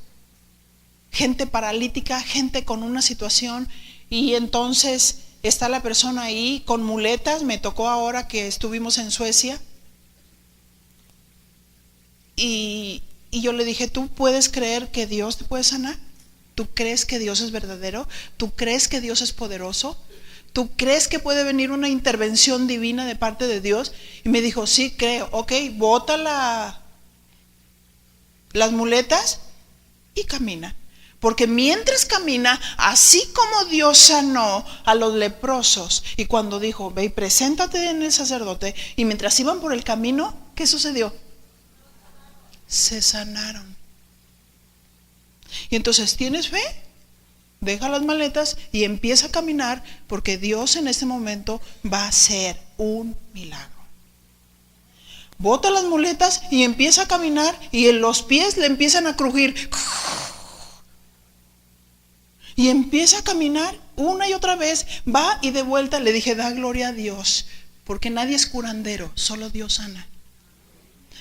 gente paralítica, gente con una situación, y entonces está la persona ahí con muletas. Me tocó ahora que estuvimos en Suecia, y yo le dije, ¿tú puedes creer que Dios te puede sanar? ¿Tú crees que Dios es verdadero? ¿Tú crees que Dios es poderoso? ¿Tú crees que puede venir una intervención divina de parte de Dios? Y me dijo, sí, creo. Ok, bota las muletas y camina. Porque mientras camina, así como Dios sanó a los leprosos, y cuando dijo, ve y preséntate en el sacerdote, y mientras iban por el camino, ¿qué sucedió? Se sanaron. Y entonces, ¿tienes fe? Deja las maletas y empieza a caminar, porque Dios en este momento va a hacer un milagro. Bota las muletas y empieza a caminar, y en los pies le empiezan a crujir. Y empieza a caminar una y otra vez, va y de vuelta. Le dije, da gloria a Dios, porque nadie es curandero, solo Dios sana.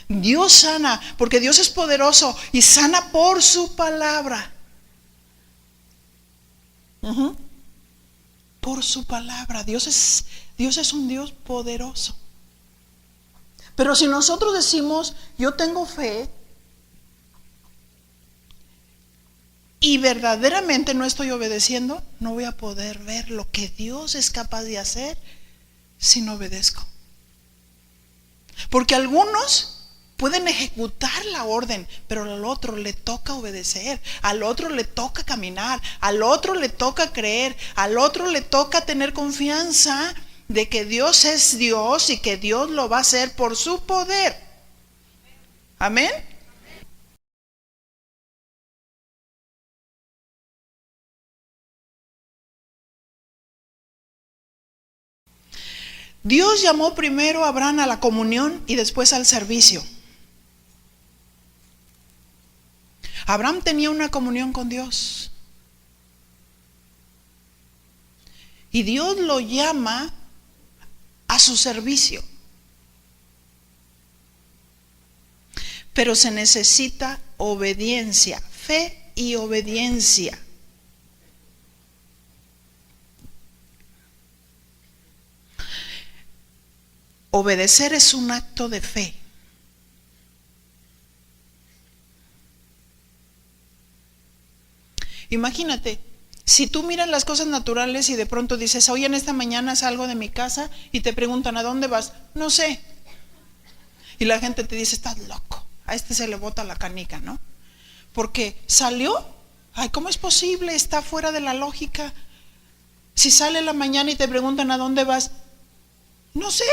Dios sana, porque Dios es poderoso y sana por su palabra. Por su palabra. Dios es un Dios poderoso. Pero si nosotros decimos, yo tengo fe, y verdaderamente no estoy obedeciendo, no voy a poder ver lo que Dios es capaz de hacer si no obedezco. Porque algunos pueden ejecutar la orden, pero al otro le toca obedecer, al otro le toca caminar, al otro le toca creer, al otro le toca tener confianza de que Dios es Dios y que Dios lo va a hacer por su poder. Amén. Dios llamó primero a Abraham a la comunión y después al servicio. Abraham tenía una comunión con Dios. Y Dios lo llama a su servicio. Pero se necesita obediencia, fe y obediencia. Obedecer es un acto de fe. Imagínate, si tú miras las cosas naturales y de pronto dices, hoy en esta mañana salgo de mi casa y te preguntan, ¿a dónde vas? No sé. Y la gente te dice, estás loco, a este se le bota la canica, ¿no? Porque salió, ay, ¿cómo es posible? Está fuera de la lógica. Si sale la mañana y te preguntan, ¿a dónde vas? No sé.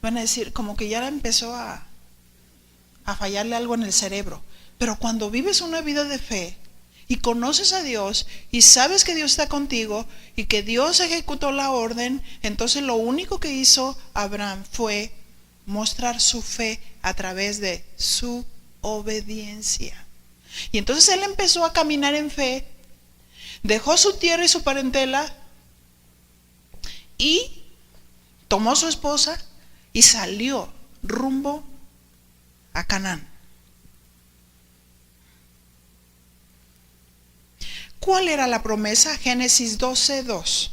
Van a decir, como que ya empezó a fallarle algo en el cerebro. Pero cuando vives una vida de fe y conoces a Dios y sabes que Dios está contigo y que Dios ejecutó la orden, entonces lo único que hizo Abraham fue mostrar su fe a través de su obediencia. Y entonces él empezó a caminar en fe, dejó su tierra y su parentela y tomó su esposa y salió rumbo a Canaán. ¿Cuál era la promesa? Génesis 12:2.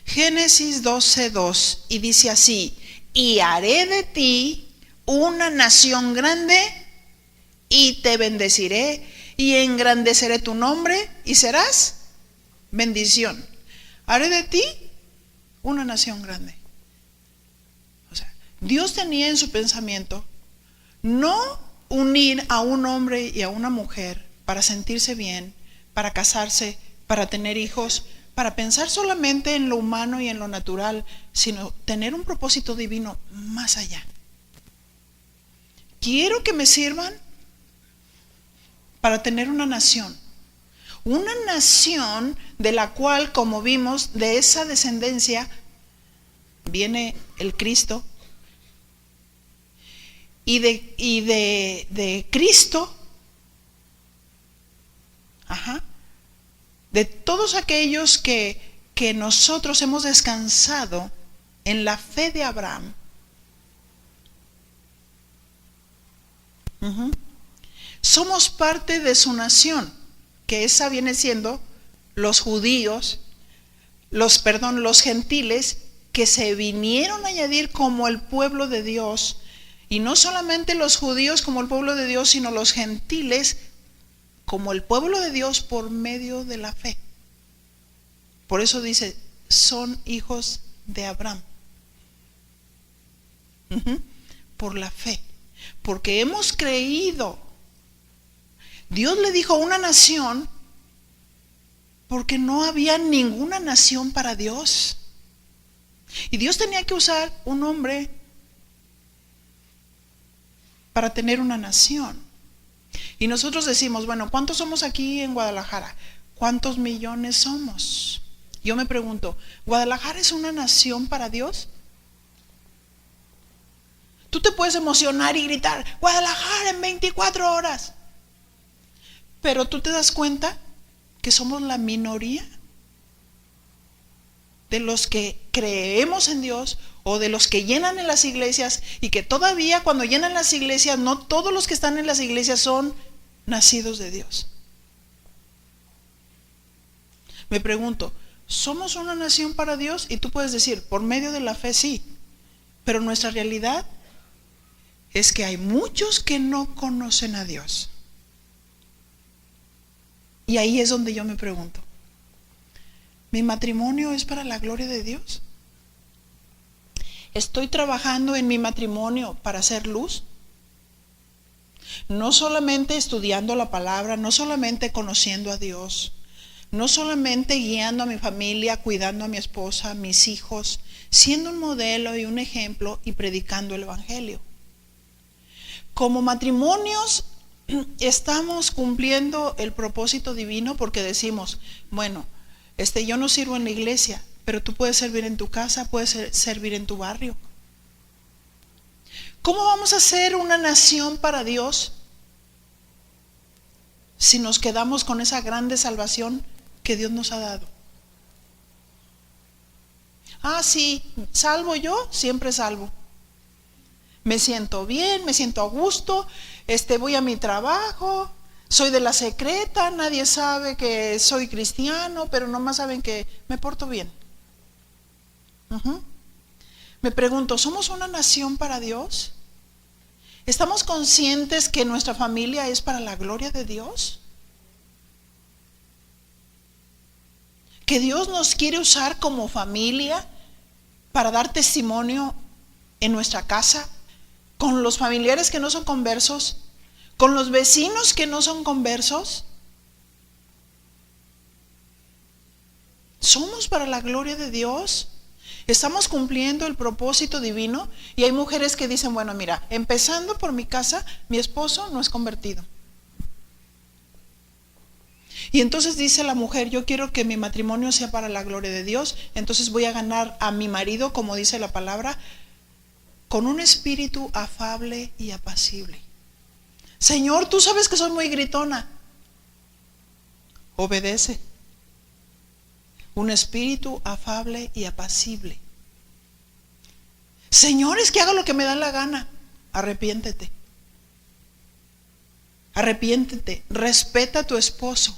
Génesis 12:2, y dice así: y haré de ti una nación grande y te bendeciré y engrandeceré tu nombre y serás bendición. Haré de ti una nación grande. O sea, Dios tenía en su pensamiento no unir a un hombre y a una mujer para sentirse bien, para casarse, para tener hijos, para pensar solamente en lo humano y en lo natural, sino tener un propósito divino más allá. Quiero que me sirvan para tener una nación de la cual, como vimos, de esa descendencia viene el Cristo, y de Cristo, de todos aquellos que nosotros hemos descansado en la fe de Abraham. Somos parte de su nación, que esa viene siendo los judíos, los gentiles, que se vinieron a añadir como el pueblo de Dios. Y no solamente los judíos como el pueblo de Dios, sino los gentiles como el pueblo de Dios por medio de la fe. Por eso dice, son hijos de Abraham. Por la fe. Porque hemos creído. Dios le dijo a una nación porque no había ninguna nación para Dios. Y Dios tenía que usar un hombre para tener una nación. Y nosotros decimos, bueno, ¿cuántos somos aquí en Guadalajara? ¿Cuántos millones somos? Yo me pregunto, ¿Guadalajara es una nación para Dios? Tú te puedes emocionar y gritar, Guadalajara en 24 horas. Pero tú te das cuenta que somos la minoría de los que creemos en Dios o de los que llenan en las iglesias, y que todavía cuando llenan las iglesias, no todos los que están en las iglesias son nacidos de Dios. Me pregunto, ¿somos una nación para Dios? Y tú puedes decir, por medio de la fe sí, pero nuestra realidad es que hay muchos que no conocen a Dios. Y ahí es donde yo me pregunto, ¿mi matrimonio es para la gloria de Dios? ¿Estoy trabajando en mi matrimonio para hacer luz? No solamente estudiando la palabra, no solamente conociendo a Dios, no solamente guiando a mi familia, cuidando a mi esposa, a mis hijos, siendo un modelo y un ejemplo y predicando el evangelio. Como matrimonios estamos cumpliendo el propósito divino porque decimos, bueno, yo no sirvo en la iglesia, pero tú puedes servir en tu casa, puedes servir en tu barrio. ¿Cómo vamos a ser una nación para Dios si nos quedamos con esa grande salvación que Dios nos ha dado? Ah, sí, salvo yo, siempre salvo. Me siento bien, me siento a gusto, voy a mi trabajo, soy de la secreta, nadie sabe que soy cristiano, pero nomás saben que me porto bien. Me pregunto, ¿somos una nación para Dios? ¿Estamos conscientes que nuestra familia es para la gloria de Dios? ¿Que Dios nos quiere usar como familia para dar testimonio en nuestra casa, con los familiares que no son conversos, con los vecinos que no son conversos? ¿Somos para la gloria de Dios? ¿Estamos cumpliendo el propósito divino? Y hay mujeres que dicen, bueno, mira, empezando por mi casa, mi esposo no es convertido. Y entonces dice la mujer, yo quiero que mi matrimonio sea para la gloria de Dios, entonces voy a ganar a mi marido, como dice la palabra, con un espíritu afable y apacible. Señor, tú sabes que soy muy gritona. Obedece. Un espíritu afable y apacible. Señor, es que hago lo que me da la gana. Arrepiéntete. Arrepiéntete. Respeta a tu esposo.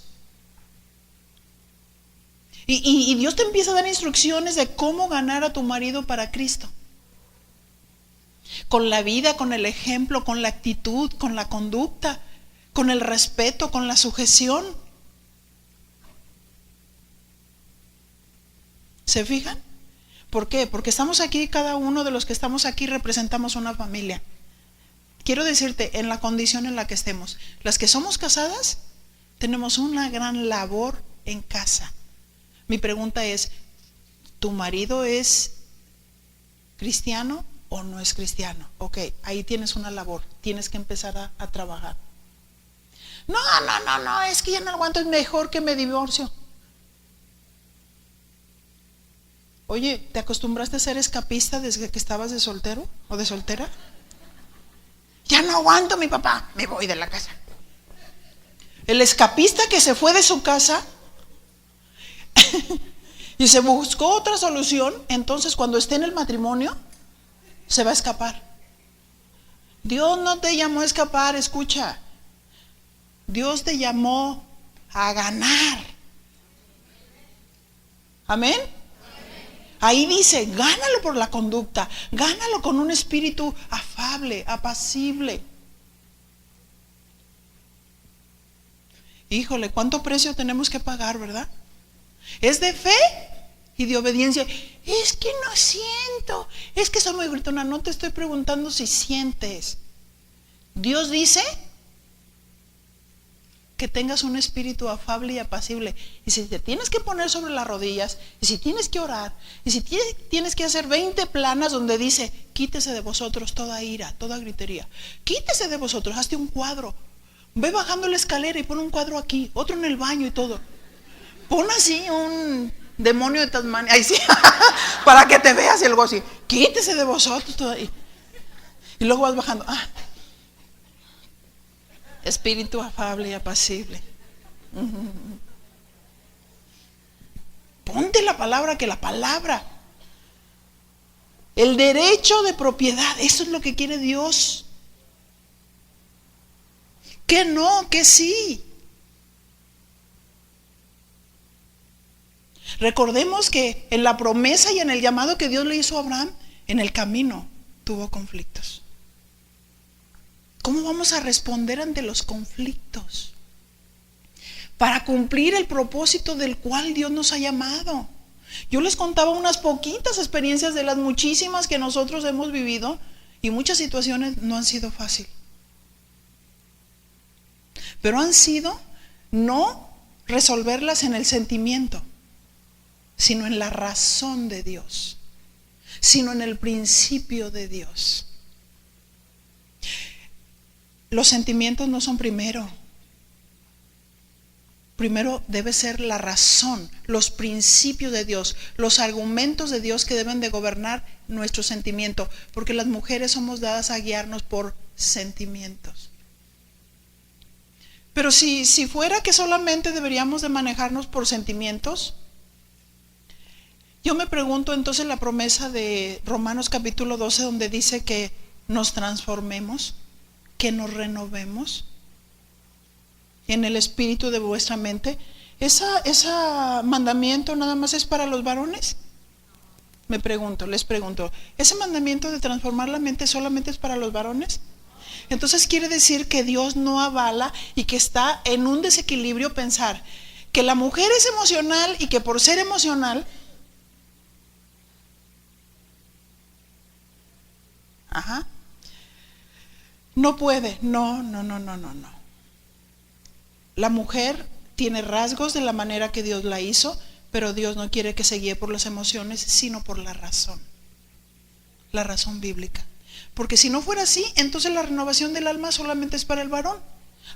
Y Dios te empieza a dar instrucciones de cómo ganar a tu marido para Cristo. Con la vida, con el ejemplo, con la actitud, con la conducta, con el respeto, con la sujeción. ¿Se fijan? ¿Por qué? Porque estamos aquí, cada uno de los que estamos aquí representamos una familia. Quiero decirte, en la condición en la que estemos, las que somos casadas, tenemos una gran labor en casa. Mi pregunta es, ¿tu marido es cristiano o no es cristiano? Ok, ahí tienes una labor, tienes que empezar a trabajar. No, es que ya no aguanto, es mejor que me divorcio. Oye, ¿te acostumbraste a ser escapista desde que estabas de soltero o de soltera? Ya no aguanto, mi papá, me voy de la casa. El escapista que se fue de su casa y se buscó otra solución, entonces cuando esté en el matrimonio se va a escapar. Dios no te llamó a escapar, escucha. Dios te llamó a ganar. ¿Amén? Ahí dice, gánalo por la conducta, gánalo con un espíritu afable, apacible. Híjole, ¿cuánto precio tenemos que pagar, verdad? Es de fe y de obediencia. Es que no siento, es que soy muy gritona. No te estoy preguntando si sientes. Dios dice que tengas un espíritu afable y apacible. Y si te tienes que poner sobre las rodillas, y si tienes que orar, y si tienes que hacer 20 planas donde dice, quítese de vosotros toda ira, toda gritería, quítese de vosotros, hazte un cuadro, ve bajando la escalera y pon un cuadro aquí, otro en el baño y todo. Pon así un demonio de Tasmania, ahí sí, para que te veas y algo así, quítese de vosotros toda ira. Y luego vas bajando, espíritu afable y apacible. Ponte la palabra, que la palabra, el derecho de propiedad, eso es lo que quiere Dios. Que no, que sí. Recordemos que en la promesa y en el llamado que Dios le hizo a Abraham, en el camino tuvo conflictos. ¿Cómo vamos a responder ante los conflictos? Para cumplir el propósito del cual Dios nos ha llamado. Yo les contaba unas poquitas experiencias de las muchísimas que nosotros hemos vivido, y muchas situaciones no han sido fáciles. Pero han sido no resolverlas en el sentimiento, sino en la razón de Dios, sino en el principio de Dios. Los sentimientos no son primero. Primero debe ser la razón, los principios de Dios, los argumentos de Dios que deben de gobernar nuestro sentimiento, porque las mujeres somos dadas a guiarnos por sentimientos. Pero si fuera que solamente deberíamos de manejarnos por sentimientos, yo me pregunto entonces la promesa de Romanos capítulo 12, donde dice que nos transformemos, que nos renovemos en el espíritu de vuestra mente. ¿Ese mandamiento nada más es para los varones? Les pregunto, ¿ese mandamiento de transformar la mente solamente es para los varones? Entonces quiere decir que Dios no avala y que está en un desequilibrio pensar que la mujer es emocional y que por ser emocional, no puede. No. La mujer tiene rasgos de la manera que Dios la hizo, pero Dios no quiere que se guíe por las emociones, sino por la razón bíblica. Porque si no fuera así, entonces la renovación del alma solamente es para el varón.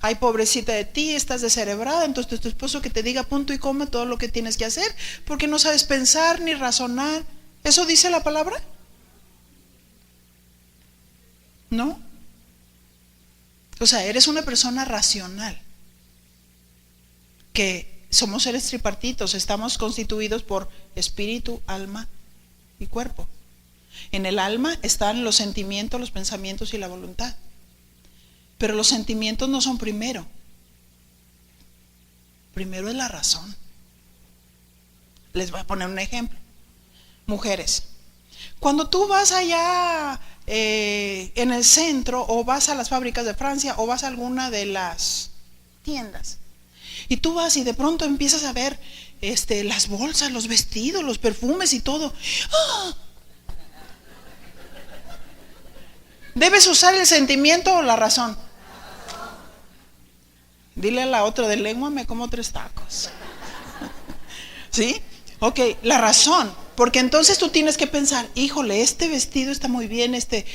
Ay, pobrecita de ti, estás descerebrada, entonces tu esposo que te diga punto y coma todo lo que tienes que hacer, porque no sabes pensar ni razonar. ¿Eso dice la palabra? ¿No? O sea, eres una persona racional. Que somos seres tripartitos, estamos constituidos por espíritu, alma y cuerpo. En el alma están los sentimientos, los pensamientos y la voluntad. Pero los sentimientos no son primero. Primero es la razón. Les voy a poner un ejemplo. Mujeres, cuando tú vas allá en el centro, o vas a las fábricas de Francia, o vas a alguna de las tiendas, y tú vas y de pronto empiezas a ver las bolsas, los vestidos, los perfumes y todo. ¡Ah! ¿Debes usar el sentimiento o la razón? Dile a la otra, de lengua me como 3 tacos. ¿Sí? Ok, la razón. Porque entonces tú tienes que pensar, híjole, este vestido está muy bien, este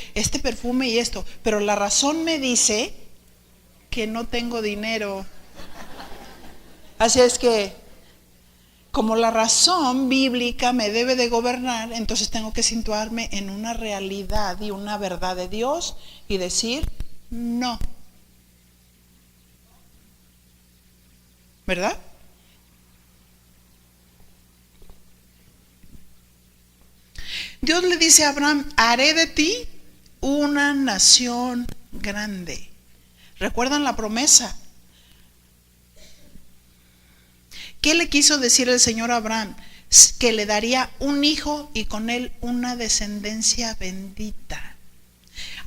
perfume y esto. Pero la razón me dice que no tengo dinero. Así es que, como la razón bíblica me debe de gobernar, entonces tengo que situarme en una realidad y una verdad de Dios y decir no. ¿Verdad? Dios le dice a Abraham, haré de ti una nación grande. ¿Recuerdan la promesa? ¿Qué le quiso decir el Señor a Abraham? Que le daría un hijo y con él una descendencia bendita.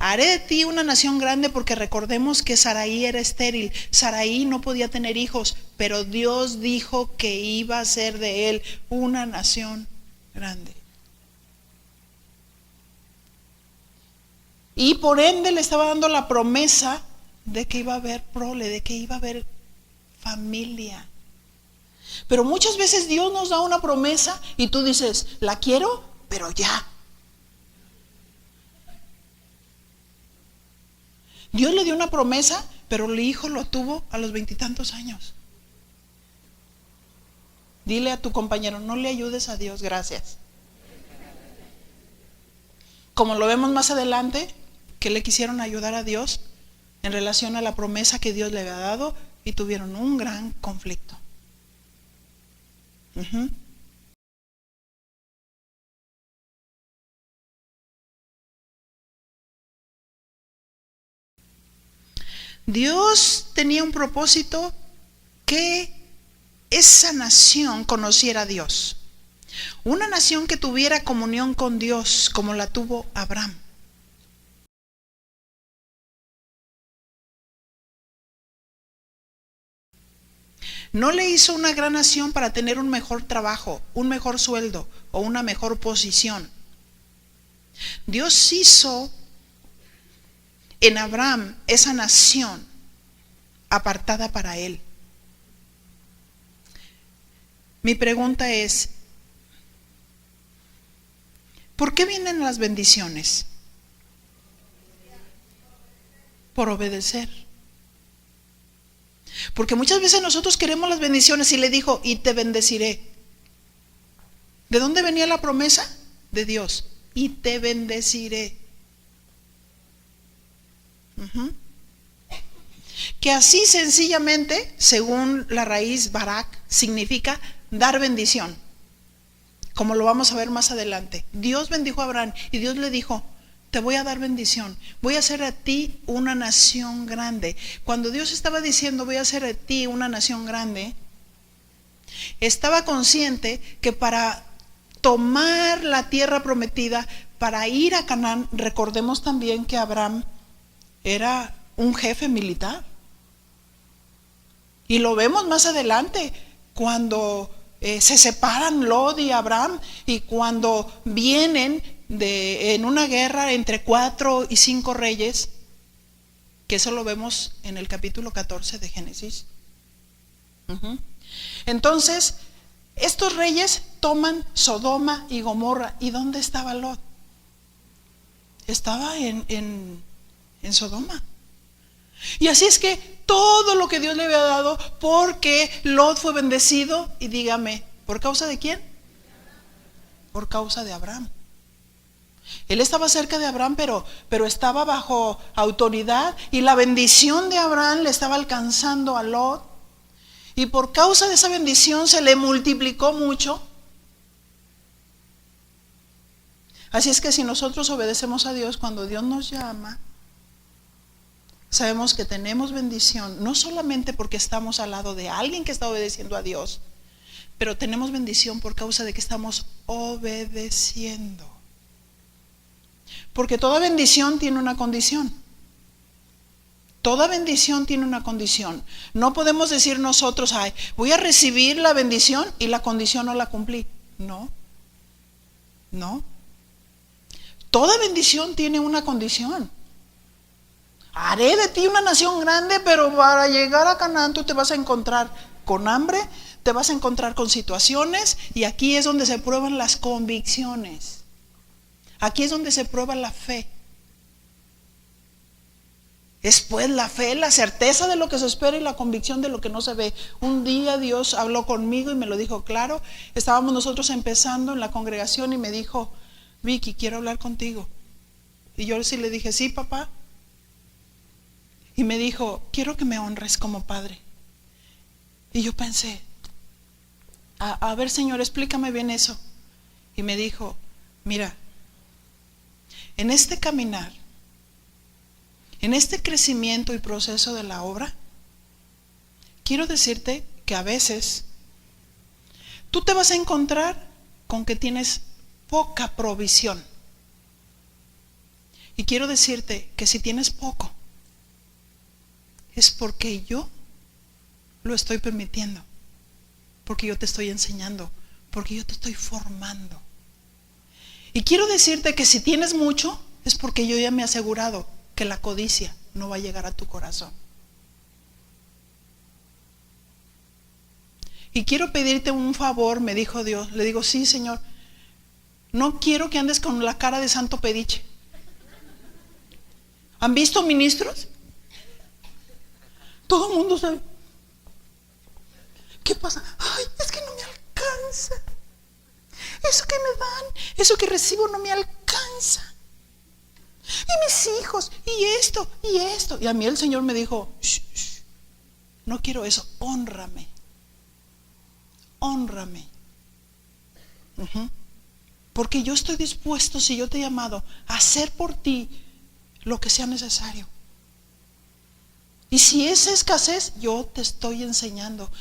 Haré de ti una nación grande, porque recordemos que Saraí era estéril. Saraí no podía tener hijos, pero Dios dijo que iba a ser de él una nación grande. Y por ende le estaba dando la promesa de que iba a haber prole, de que iba a haber familia. Pero muchas veces Dios nos da una promesa y tú dices, la quiero, pero ya. Dios le dio una promesa, pero el hijo lo tuvo a los 20 y tantos años. Dile a tu compañero, no le ayudes a Dios, gracias. Como lo vemos más adelante, que le quisieron ayudar a Dios en relación a la promesa que Dios le había dado y tuvieron un gran conflicto. Dios tenía un propósito, que esa nación conociera a Dios. Una nación que tuviera comunión con Dios como la tuvo Abraham. No le hizo una gran nación para tener un mejor trabajo, un mejor sueldo o una mejor posición. Dios hizo en Abraham esa nación apartada para él. Mi pregunta es, ¿por qué vienen las bendiciones? Por obedecer. Porque muchas veces nosotros queremos las bendiciones y le dijo, y te bendeciré. ¿De dónde venía la promesa? De Dios. Y te bendeciré. Que así sencillamente, según la raíz barak, significa dar bendición. Como lo vamos a ver más adelante. Dios bendijo a Abraham y Dios le dijo, te voy a dar bendición, voy a hacer a ti una nación grande. Cuando Dios estaba diciendo, voy a hacer a ti una nación grande, estaba consciente que para tomar la tierra prometida, para ir a Canaán, recordemos también que Abraham era un jefe militar. Y lo vemos más adelante, cuando se separan Lot y Abraham, y cuando vienen en una guerra entre 4 y 5 reyes, que eso lo vemos en el capítulo 14 de Génesis. Entonces, estos reyes toman Sodoma y Gomorra. ¿Y dónde estaba Lot? Estaba en Sodoma. Y así es que todo lo que Dios le había dado, porque Lot fue bendecido, y dígame, ¿por causa de quién? Por causa de Abraham. Él estaba cerca de Abraham, pero estaba bajo autoridad, y la bendición de Abraham le estaba alcanzando a Lot, y por causa de esa bendición se le multiplicó mucho. Así es que si nosotros obedecemos a Dios cuando Dios nos llama, sabemos que tenemos bendición, no solamente porque estamos al lado de alguien que está obedeciendo a Dios, pero tenemos bendición por causa de que estamos obedeciendo. Porque toda bendición tiene una condición. Toda bendición tiene una condición. No podemos decir nosotros, ay, voy a recibir la bendición y la condición no la cumplí. No. Toda bendición tiene una condición. Haré de ti una nación grande, pero para llegar a Canaán tú te vas a encontrar con hambre, te vas a encontrar con situaciones, y aquí es donde se prueban las convicciones. Aquí es donde se prueba la fe. Es pues la fe, la certeza de lo que se espera y la convicción de lo que no se ve. Un día Dios habló conmigo y me lo dijo claro. Estábamos nosotros empezando en la congregación y me dijo, Vicky, quiero hablar contigo. Y yo sí le dije, sí, papá. Y me dijo, quiero que me honres como padre. Y yo pensé, a ver, Señor, explícame bien eso. Y me dijo, mira, en este caminar, en este crecimiento y proceso de la obra, quiero decirte que a veces tú te vas a encontrar con que tienes poca provisión. Y quiero decirte que si tienes poco, es porque yo lo estoy permitiendo, porque yo te estoy enseñando, porque yo te estoy formando. Y quiero decirte que si tienes mucho, es porque yo ya me he asegurado que la codicia no va a llegar a tu corazón. Y quiero pedirte un favor, me dijo Dios. Le digo, sí, Señor, no quiero que andes con la cara de santo pediche. ¿Han visto ministros? Todo el mundo sabe. ¿Qué pasa? Ay, es que no me alcanza. Eso que me dan, eso que recibo no me alcanza. Y mis hijos, y esto, y esto. Y a mí el Señor me dijo, shh, shh, no quiero eso, hónrame. Hónrame. Porque yo estoy dispuesto, si yo te he llamado, a hacer por ti lo que sea necesario. Y si es escasez, yo te estoy enseñando.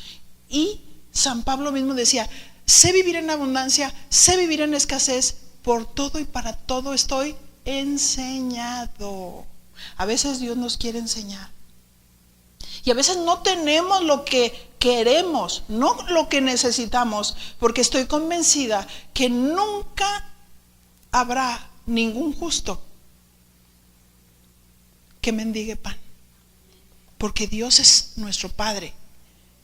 Y San Pablo mismo decía, sé vivir en abundancia, sé vivir en escasez, por todo y para todo estoy enseñado. A veces Dios nos quiere enseñar. Y a veces no tenemos lo que queremos, no lo que necesitamos, porque estoy convencida que nunca habrá ningún justo que mendigue pan. Porque Dios es nuestro Padre,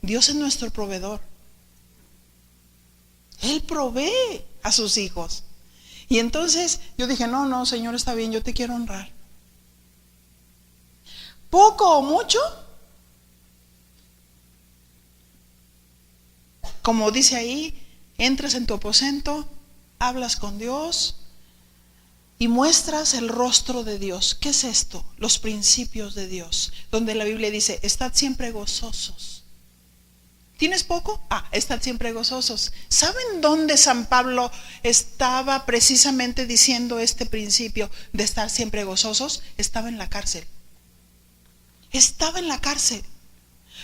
Dios es nuestro proveedor. Él provee a sus hijos. Y entonces yo dije, no, Señor, está bien, yo te quiero honrar. Poco o mucho, como dice ahí, entras en tu aposento, hablas con Dios y muestras el rostro de Dios. ¿Qué es esto? Los principios de Dios, donde la Biblia dice, estad siempre gozosos. ¿Tienes poco? Estad siempre gozosos. ¿Saben dónde San Pablo estaba precisamente diciendo este principio de estar siempre gozosos? Estaba en la cárcel. Estaba en la cárcel.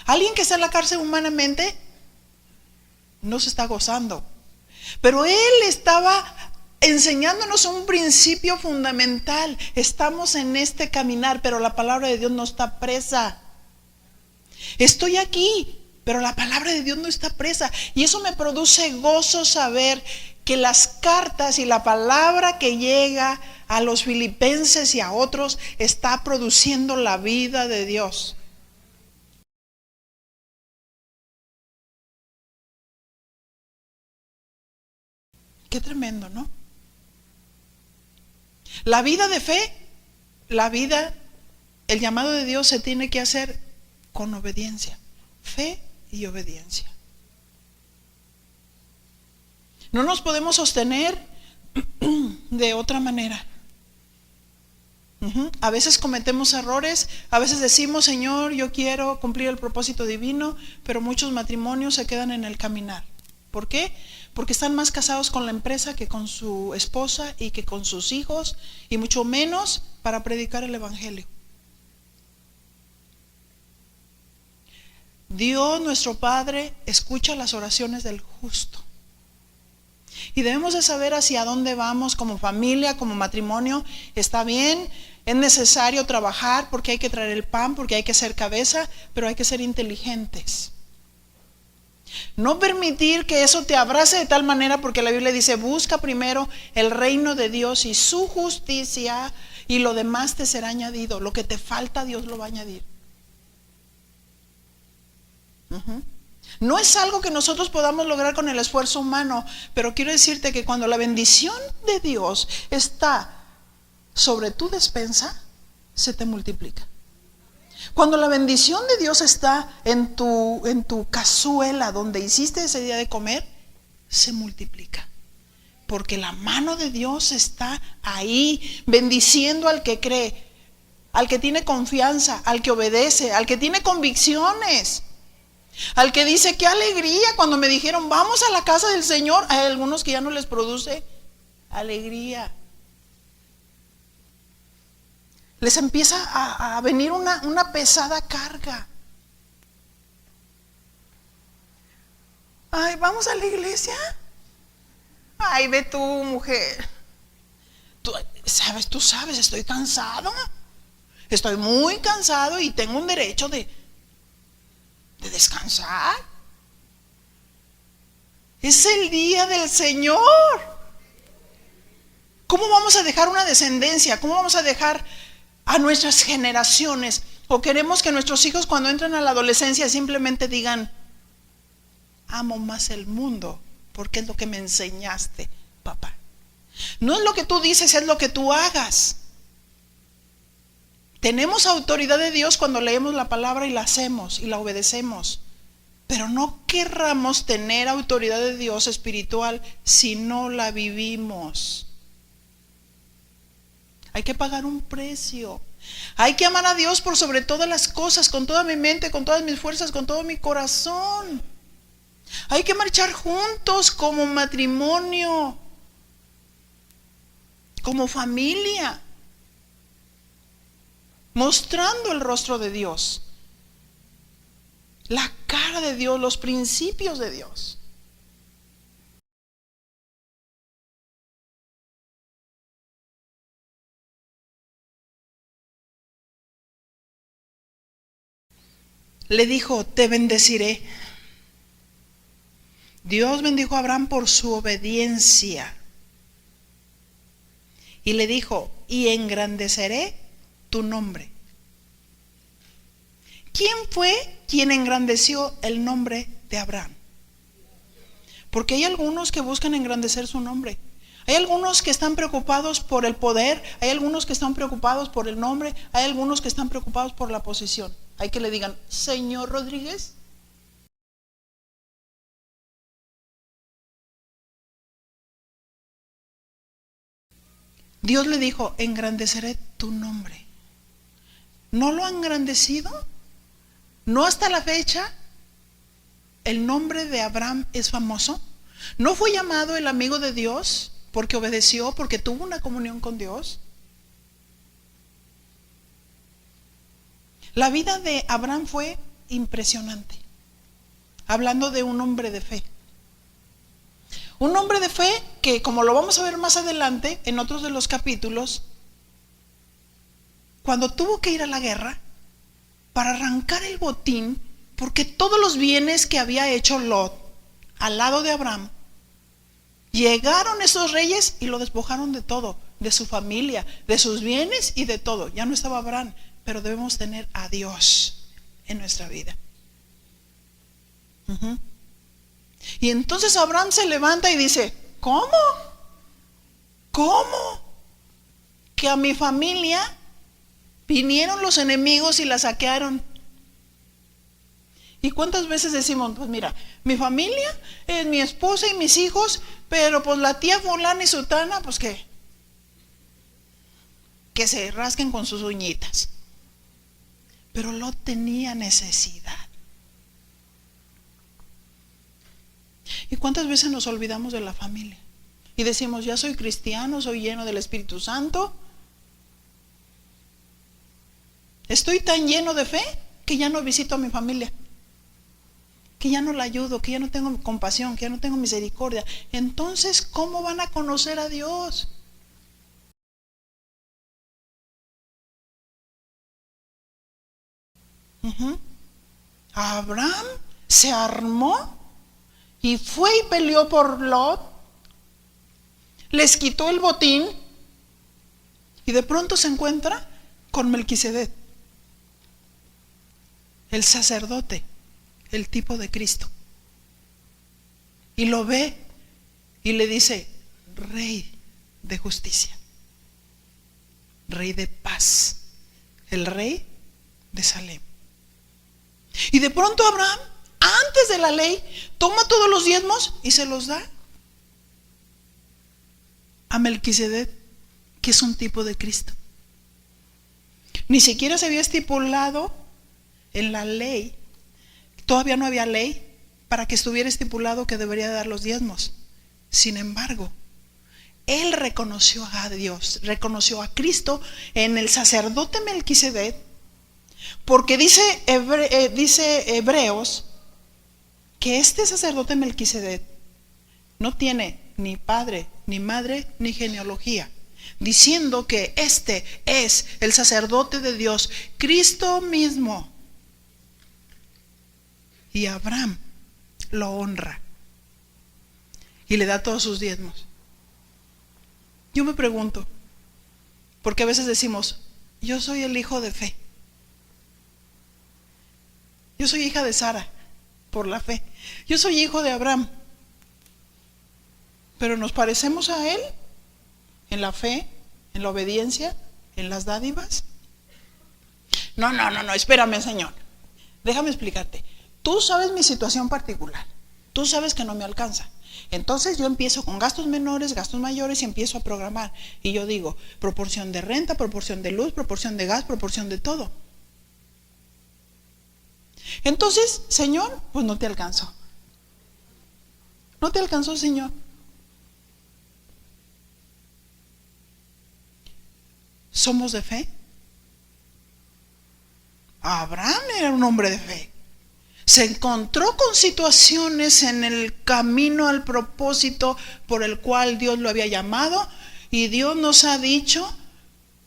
Alguien que está en la cárcel humanamente no se está gozando, pero él estaba enseñándonos un principio fundamental. Estamos en este caminar, pero la palabra de Dios no está presa. Estoy aquí, pero la palabra de Dios no está presa. Y eso me produce gozo saber que las cartas y la palabra que llega a los filipenses y a otros está produciendo la vida de Dios. Qué tremendo, ¿no? La vida de fe, el llamado de Dios se tiene que hacer con obediencia. Fe y obediencia. No nos podemos sostener de otra manera. A veces cometemos errores, a veces decimos, Señor, yo quiero cumplir el propósito divino, pero muchos matrimonios se quedan en el caminar. ¿Por qué? Porque están más casados con la empresa que con su esposa y que con sus hijos, y mucho menos para predicar el evangelio. Dios, nuestro Padre, escucha las oraciones del justo. Y debemos de saber hacia dónde vamos como familia, como matrimonio. Está bien, es necesario trabajar porque hay que traer el pan, porque hay que ser cabeza, pero hay que ser inteligentes. No permitir que eso te abrace de tal manera, porque la Biblia dice, busca primero el reino de Dios y su justicia, y lo demás te será añadido. Lo que te falta, Dios lo va a añadir. No es algo que nosotros podamos lograr con el esfuerzo humano, pero quiero decirte que cuando la bendición de Dios está sobre tu despensa, se te multiplica. Cuando la bendición de Dios está en tu cazuela donde hiciste ese día de comer, se multiplica. Porque la mano de Dios está ahí, bendiciendo al que cree, al que tiene confianza, al que obedece, al que tiene convicciones, al que dice, qué alegría cuando me dijeron, vamos a la casa del Señor. Hay algunos que ya no les produce alegría. Les empieza a venir una pesada carga. Ay, ¿vamos a la iglesia? Ay, ve tú, mujer. tú sabes, estoy cansado. Estoy muy cansado y tengo un derecho de descansar. Es el día del Señor. ¿Cómo vamos a dejar una descendencia? ¿Cómo vamos a dejar a nuestras generaciones? ¿O queremos que nuestros hijos cuando entren a la adolescencia simplemente digan, amo más el mundo porque es lo que me enseñaste, papá? No es lo que tú dices, es lo que tú hagas. Tenemos autoridad de Dios cuando leemos la palabra y la hacemos y la obedecemos. Pero no querramos tener autoridad de Dios espiritual si no la vivimos. Hay que pagar un precio. Hay que amar a Dios por sobre todas las cosas, con toda mi mente, con todas mis fuerzas, con todo mi corazón. Hay que marchar juntos como matrimonio, como familia, mostrando el rostro de Dios, la cara de Dios, los principios de Dios. Le dijo, te bendeciré. Dios bendijo a Abraham por su obediencia. Y le dijo, y engrandeceré tu nombre. ¿Quién fue quien engrandeció el nombre de Abraham? Porque hay algunos que buscan engrandecer su nombre. Hay algunos que están preocupados por el poder, hay algunos que están preocupados por el nombre, hay algunos que están preocupados por la posición. Hay que le digan, señor Rodríguez. Dios le dijo, engrandeceré tu nombre. ¿No lo han engrandecido? ¿No hasta la fecha el nombre de Abraham es famoso? ¿No fue llamado el amigo de Dios porque obedeció, porque tuvo una comunión con Dios? La vida de Abraham fue impresionante. Hablando de un hombre de fe. Un hombre de fe que, como lo vamos a ver más adelante en otros de los capítulos, cuando tuvo que ir a la guerra para arrancar el botín, porque todos los bienes que había hecho Lot al lado de Abraham, llegaron esos reyes y lo despojaron de todo, de su familia, de sus bienes y de todo. Ya no estaba Abraham, pero debemos tener a Dios en nuestra vida. Y entonces Abraham se levanta y dice, ¿cómo? ¿Cómo? Que a mi familia vinieron los enemigos y la saquearon. ¿Y cuántas veces decimos, pues mira, mi familia es mi esposa y mis hijos, pero pues la tía fulana y sutana, pues que se rasquen con sus uñitas? Pero Lot tenía necesidad. ¿Y cuántas veces nos olvidamos de la familia? Y decimos, ya soy cristiano, soy lleno del Espíritu Santo. Estoy tan lleno de fe que ya no visito a mi familia, que ya no la ayudo, que ya no tengo compasión, que ya no tengo misericordia. Entonces, ¿cómo van a conocer a Dios? Abraham se armó y fue y peleó por Lot, les quitó el botín y de pronto se encuentra con Melquisedec, el sacerdote, el tipo de Cristo, y lo ve y le dice, Rey de justicia, Rey de paz, el Rey de Salem. Y de pronto Abraham, antes de la ley, toma todos los diezmos y se los da a Melquisedec, que es un tipo de Cristo. Ni siquiera se había estipulado en la ley, todavía no había ley para que estuviera estipulado que debería dar los diezmos. Sin embargo, él reconoció a Dios, reconoció a Cristo en el sacerdote Melquisedec, porque dice Hebreos que este sacerdote Melquisedec no tiene ni padre, ni madre, ni genealogía. diciendo que este es el sacerdote de Dios, Cristo mismo. Y Abraham lo honra y le da todos sus diezmos. Yo me pregunto, porque a veces decimos, yo soy el hijo de fe. Yo soy hija de Sara por la fe. Yo soy hijo de Abraham. Pero nos parecemos a él en la fe, en la obediencia, en las dádivas. No, espérame, Señor. Déjame explicarte. Tú sabes mi situación particular. Tú sabes que no me alcanza. Entonces yo empiezo con gastos menores, gastos mayores y empiezo a programar. Y yo digo, proporción de renta, proporción de luz, proporción de gas, proporción de todo. Entonces, Señor, pues no te alcanzó. No te alcanzó, Señor. ¿Somos de fe? Abraham era un hombre de fe. Se encontró con situaciones en el camino al propósito por el cual Dios lo había llamado, y Dios nos ha dicho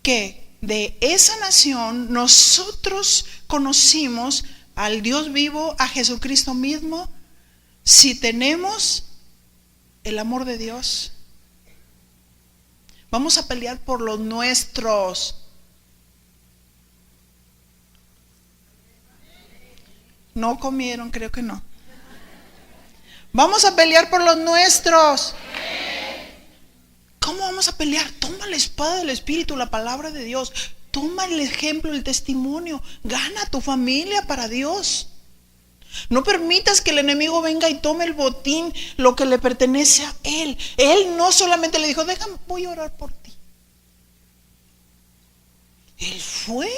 que de esa nación nosotros conocimos al Dios vivo, a Jesucristo mismo, si tenemos el amor de Dios. Vamos a pelear por los nuestros. No comieron, creo que no. Vamos a pelear por los nuestros. ¿Cómo vamos a pelear? Toma la espada del Espíritu, la palabra de Dios. Toma el ejemplo, el testimonio. Gana a tu familia para Dios. No permitas que el enemigo venga y tome el botín, lo que le pertenece a él. Él no solamente le dijo, déjame, voy a orar por ti. Él fue.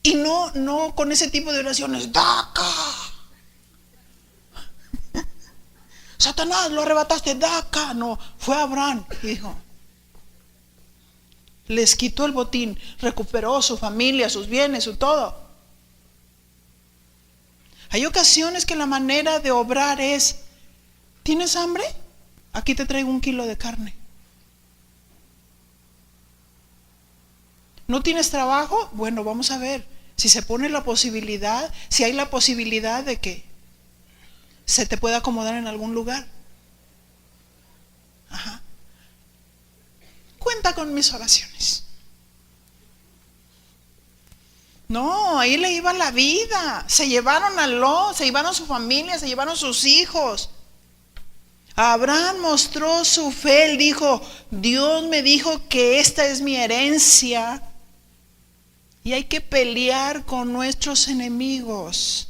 Y no con ese tipo de oraciones. ¡Daca! Satanás, lo arrebataste, ¡daca! No, fue Abraham, hijo. Les quitó el botín, recuperó su familia, sus bienes, su todo. Hay ocasiones que la manera de obrar es, ¿tienes hambre? Aquí te traigo 1 kilo de carne. ¿No tienes trabajo? Bueno, vamos a ver si se pone la posibilidad, si hay la posibilidad de que se te pueda acomodar en algún lugar. Ajá. Cuenta con mis oraciones. No, ahí le iba la vida. Se llevaron a Lot, se llevaron su familia, se llevaron sus hijos. Abraham mostró su fe. Él dijo, Dios me dijo que esta es mi herencia. Y hay que pelear con nuestros enemigos.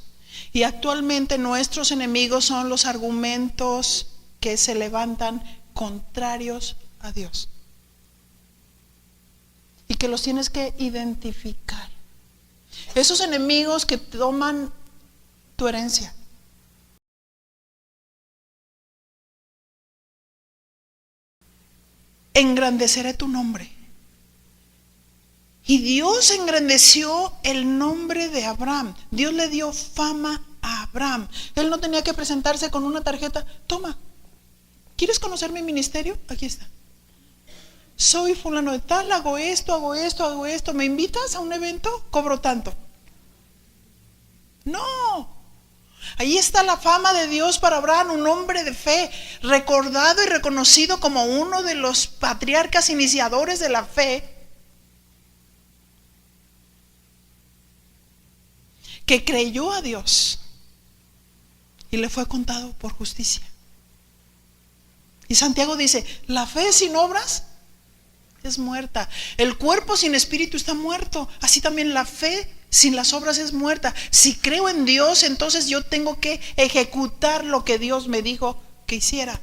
Y actualmente nuestros enemigos son los argumentos que se levantan contrarios a Dios. Y que los tienes que identificar. Esos enemigos que toman tu herencia. Engrandeceré tu nombre. Y Dios engrandeció el nombre de Abraham. Dios le dio fama a Abraham. Él no tenía que presentarse con una tarjeta. Toma, ¿quieres conocer mi ministerio? Aquí está. Soy fulano de tal, hago esto, hago esto, hago esto. ¿Me invitas a un evento? Cobro tanto. No. Ahí está la fama de Dios para Abraham, un hombre de fe, recordado y reconocido como uno de los patriarcas iniciadores de la fe, que creyó a Dios y le fue contado por justicia. Y Santiago dice, la fe sin obras es muerta. El cuerpo sin espíritu está muerto. Así también la fe sin las obras es muerta. Si creo en Dios, entonces yo tengo que ejecutar lo que Dios me dijo que hiciera.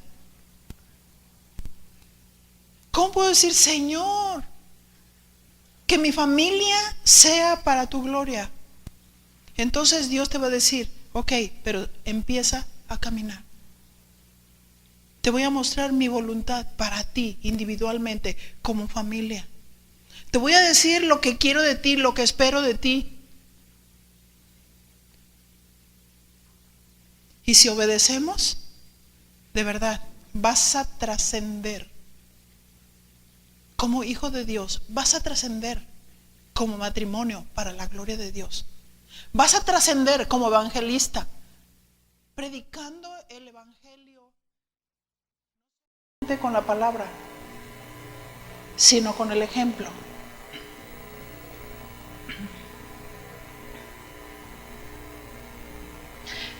¿Cómo puedo decir, Señor, que mi familia sea para tu gloria? Entonces Dios te va a decir, ok, pero empieza a caminar. Te voy a mostrar mi voluntad para ti individualmente, como familia. Te voy a decir lo que quiero de ti, lo que espero de ti. Y si obedecemos, de verdad, vas a trascender como hijo de Dios, vas a trascender como matrimonio para la gloria de Dios. Vas a trascender como evangelista, predicando el evangelio no con la palabra, sino con el ejemplo.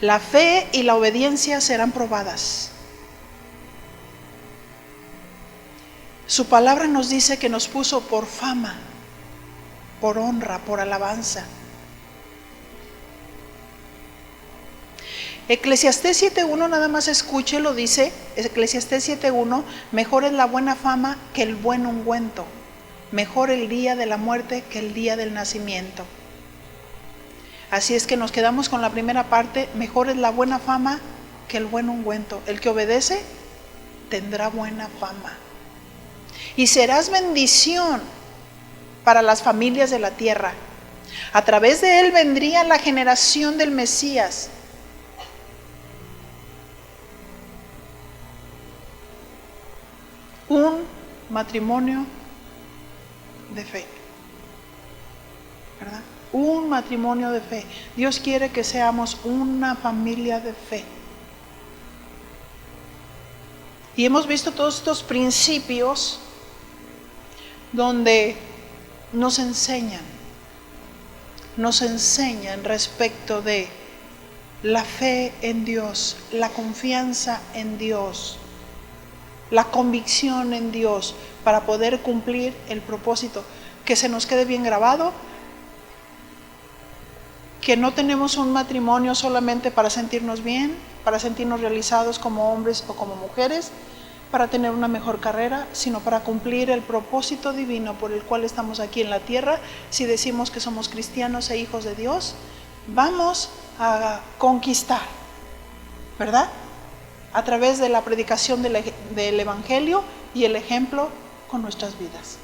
La fe y la obediencia serán probadas. Su palabra nos dice que nos puso por fama, por honra, por alabanza. Eclesiastés 7.1, nada más escúchelo, dice Eclesiastés 7.1: mejor es la buena fama que el buen ungüento, mejor el día de la muerte que el día del nacimiento. Así es que nos quedamos con la primera parte: mejor es la buena fama que el buen ungüento. El que obedece tendrá buena fama. Y serás bendición para las familias de la tierra. A través de él vendría la generación del Mesías. Un matrimonio de fe, ¿verdad? Un matrimonio de fe. Dios quiere que seamos una familia de fe. Y hemos visto todos estos principios donde nos enseñan respecto de la fe en Dios, la confianza en Dios, la convicción en Dios para poder cumplir el propósito. Que se nos quede bien grabado que no tenemos un matrimonio solamente para sentirnos bien, para sentirnos realizados como hombres o como mujeres, para tener una mejor carrera, sino para cumplir el propósito divino por el cual estamos aquí en la tierra. Si decimos que somos cristianos e hijos de Dios, vamos a conquistar, ¿verdad? A través de la predicación del Evangelio y el ejemplo con nuestras vidas.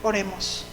Oremos.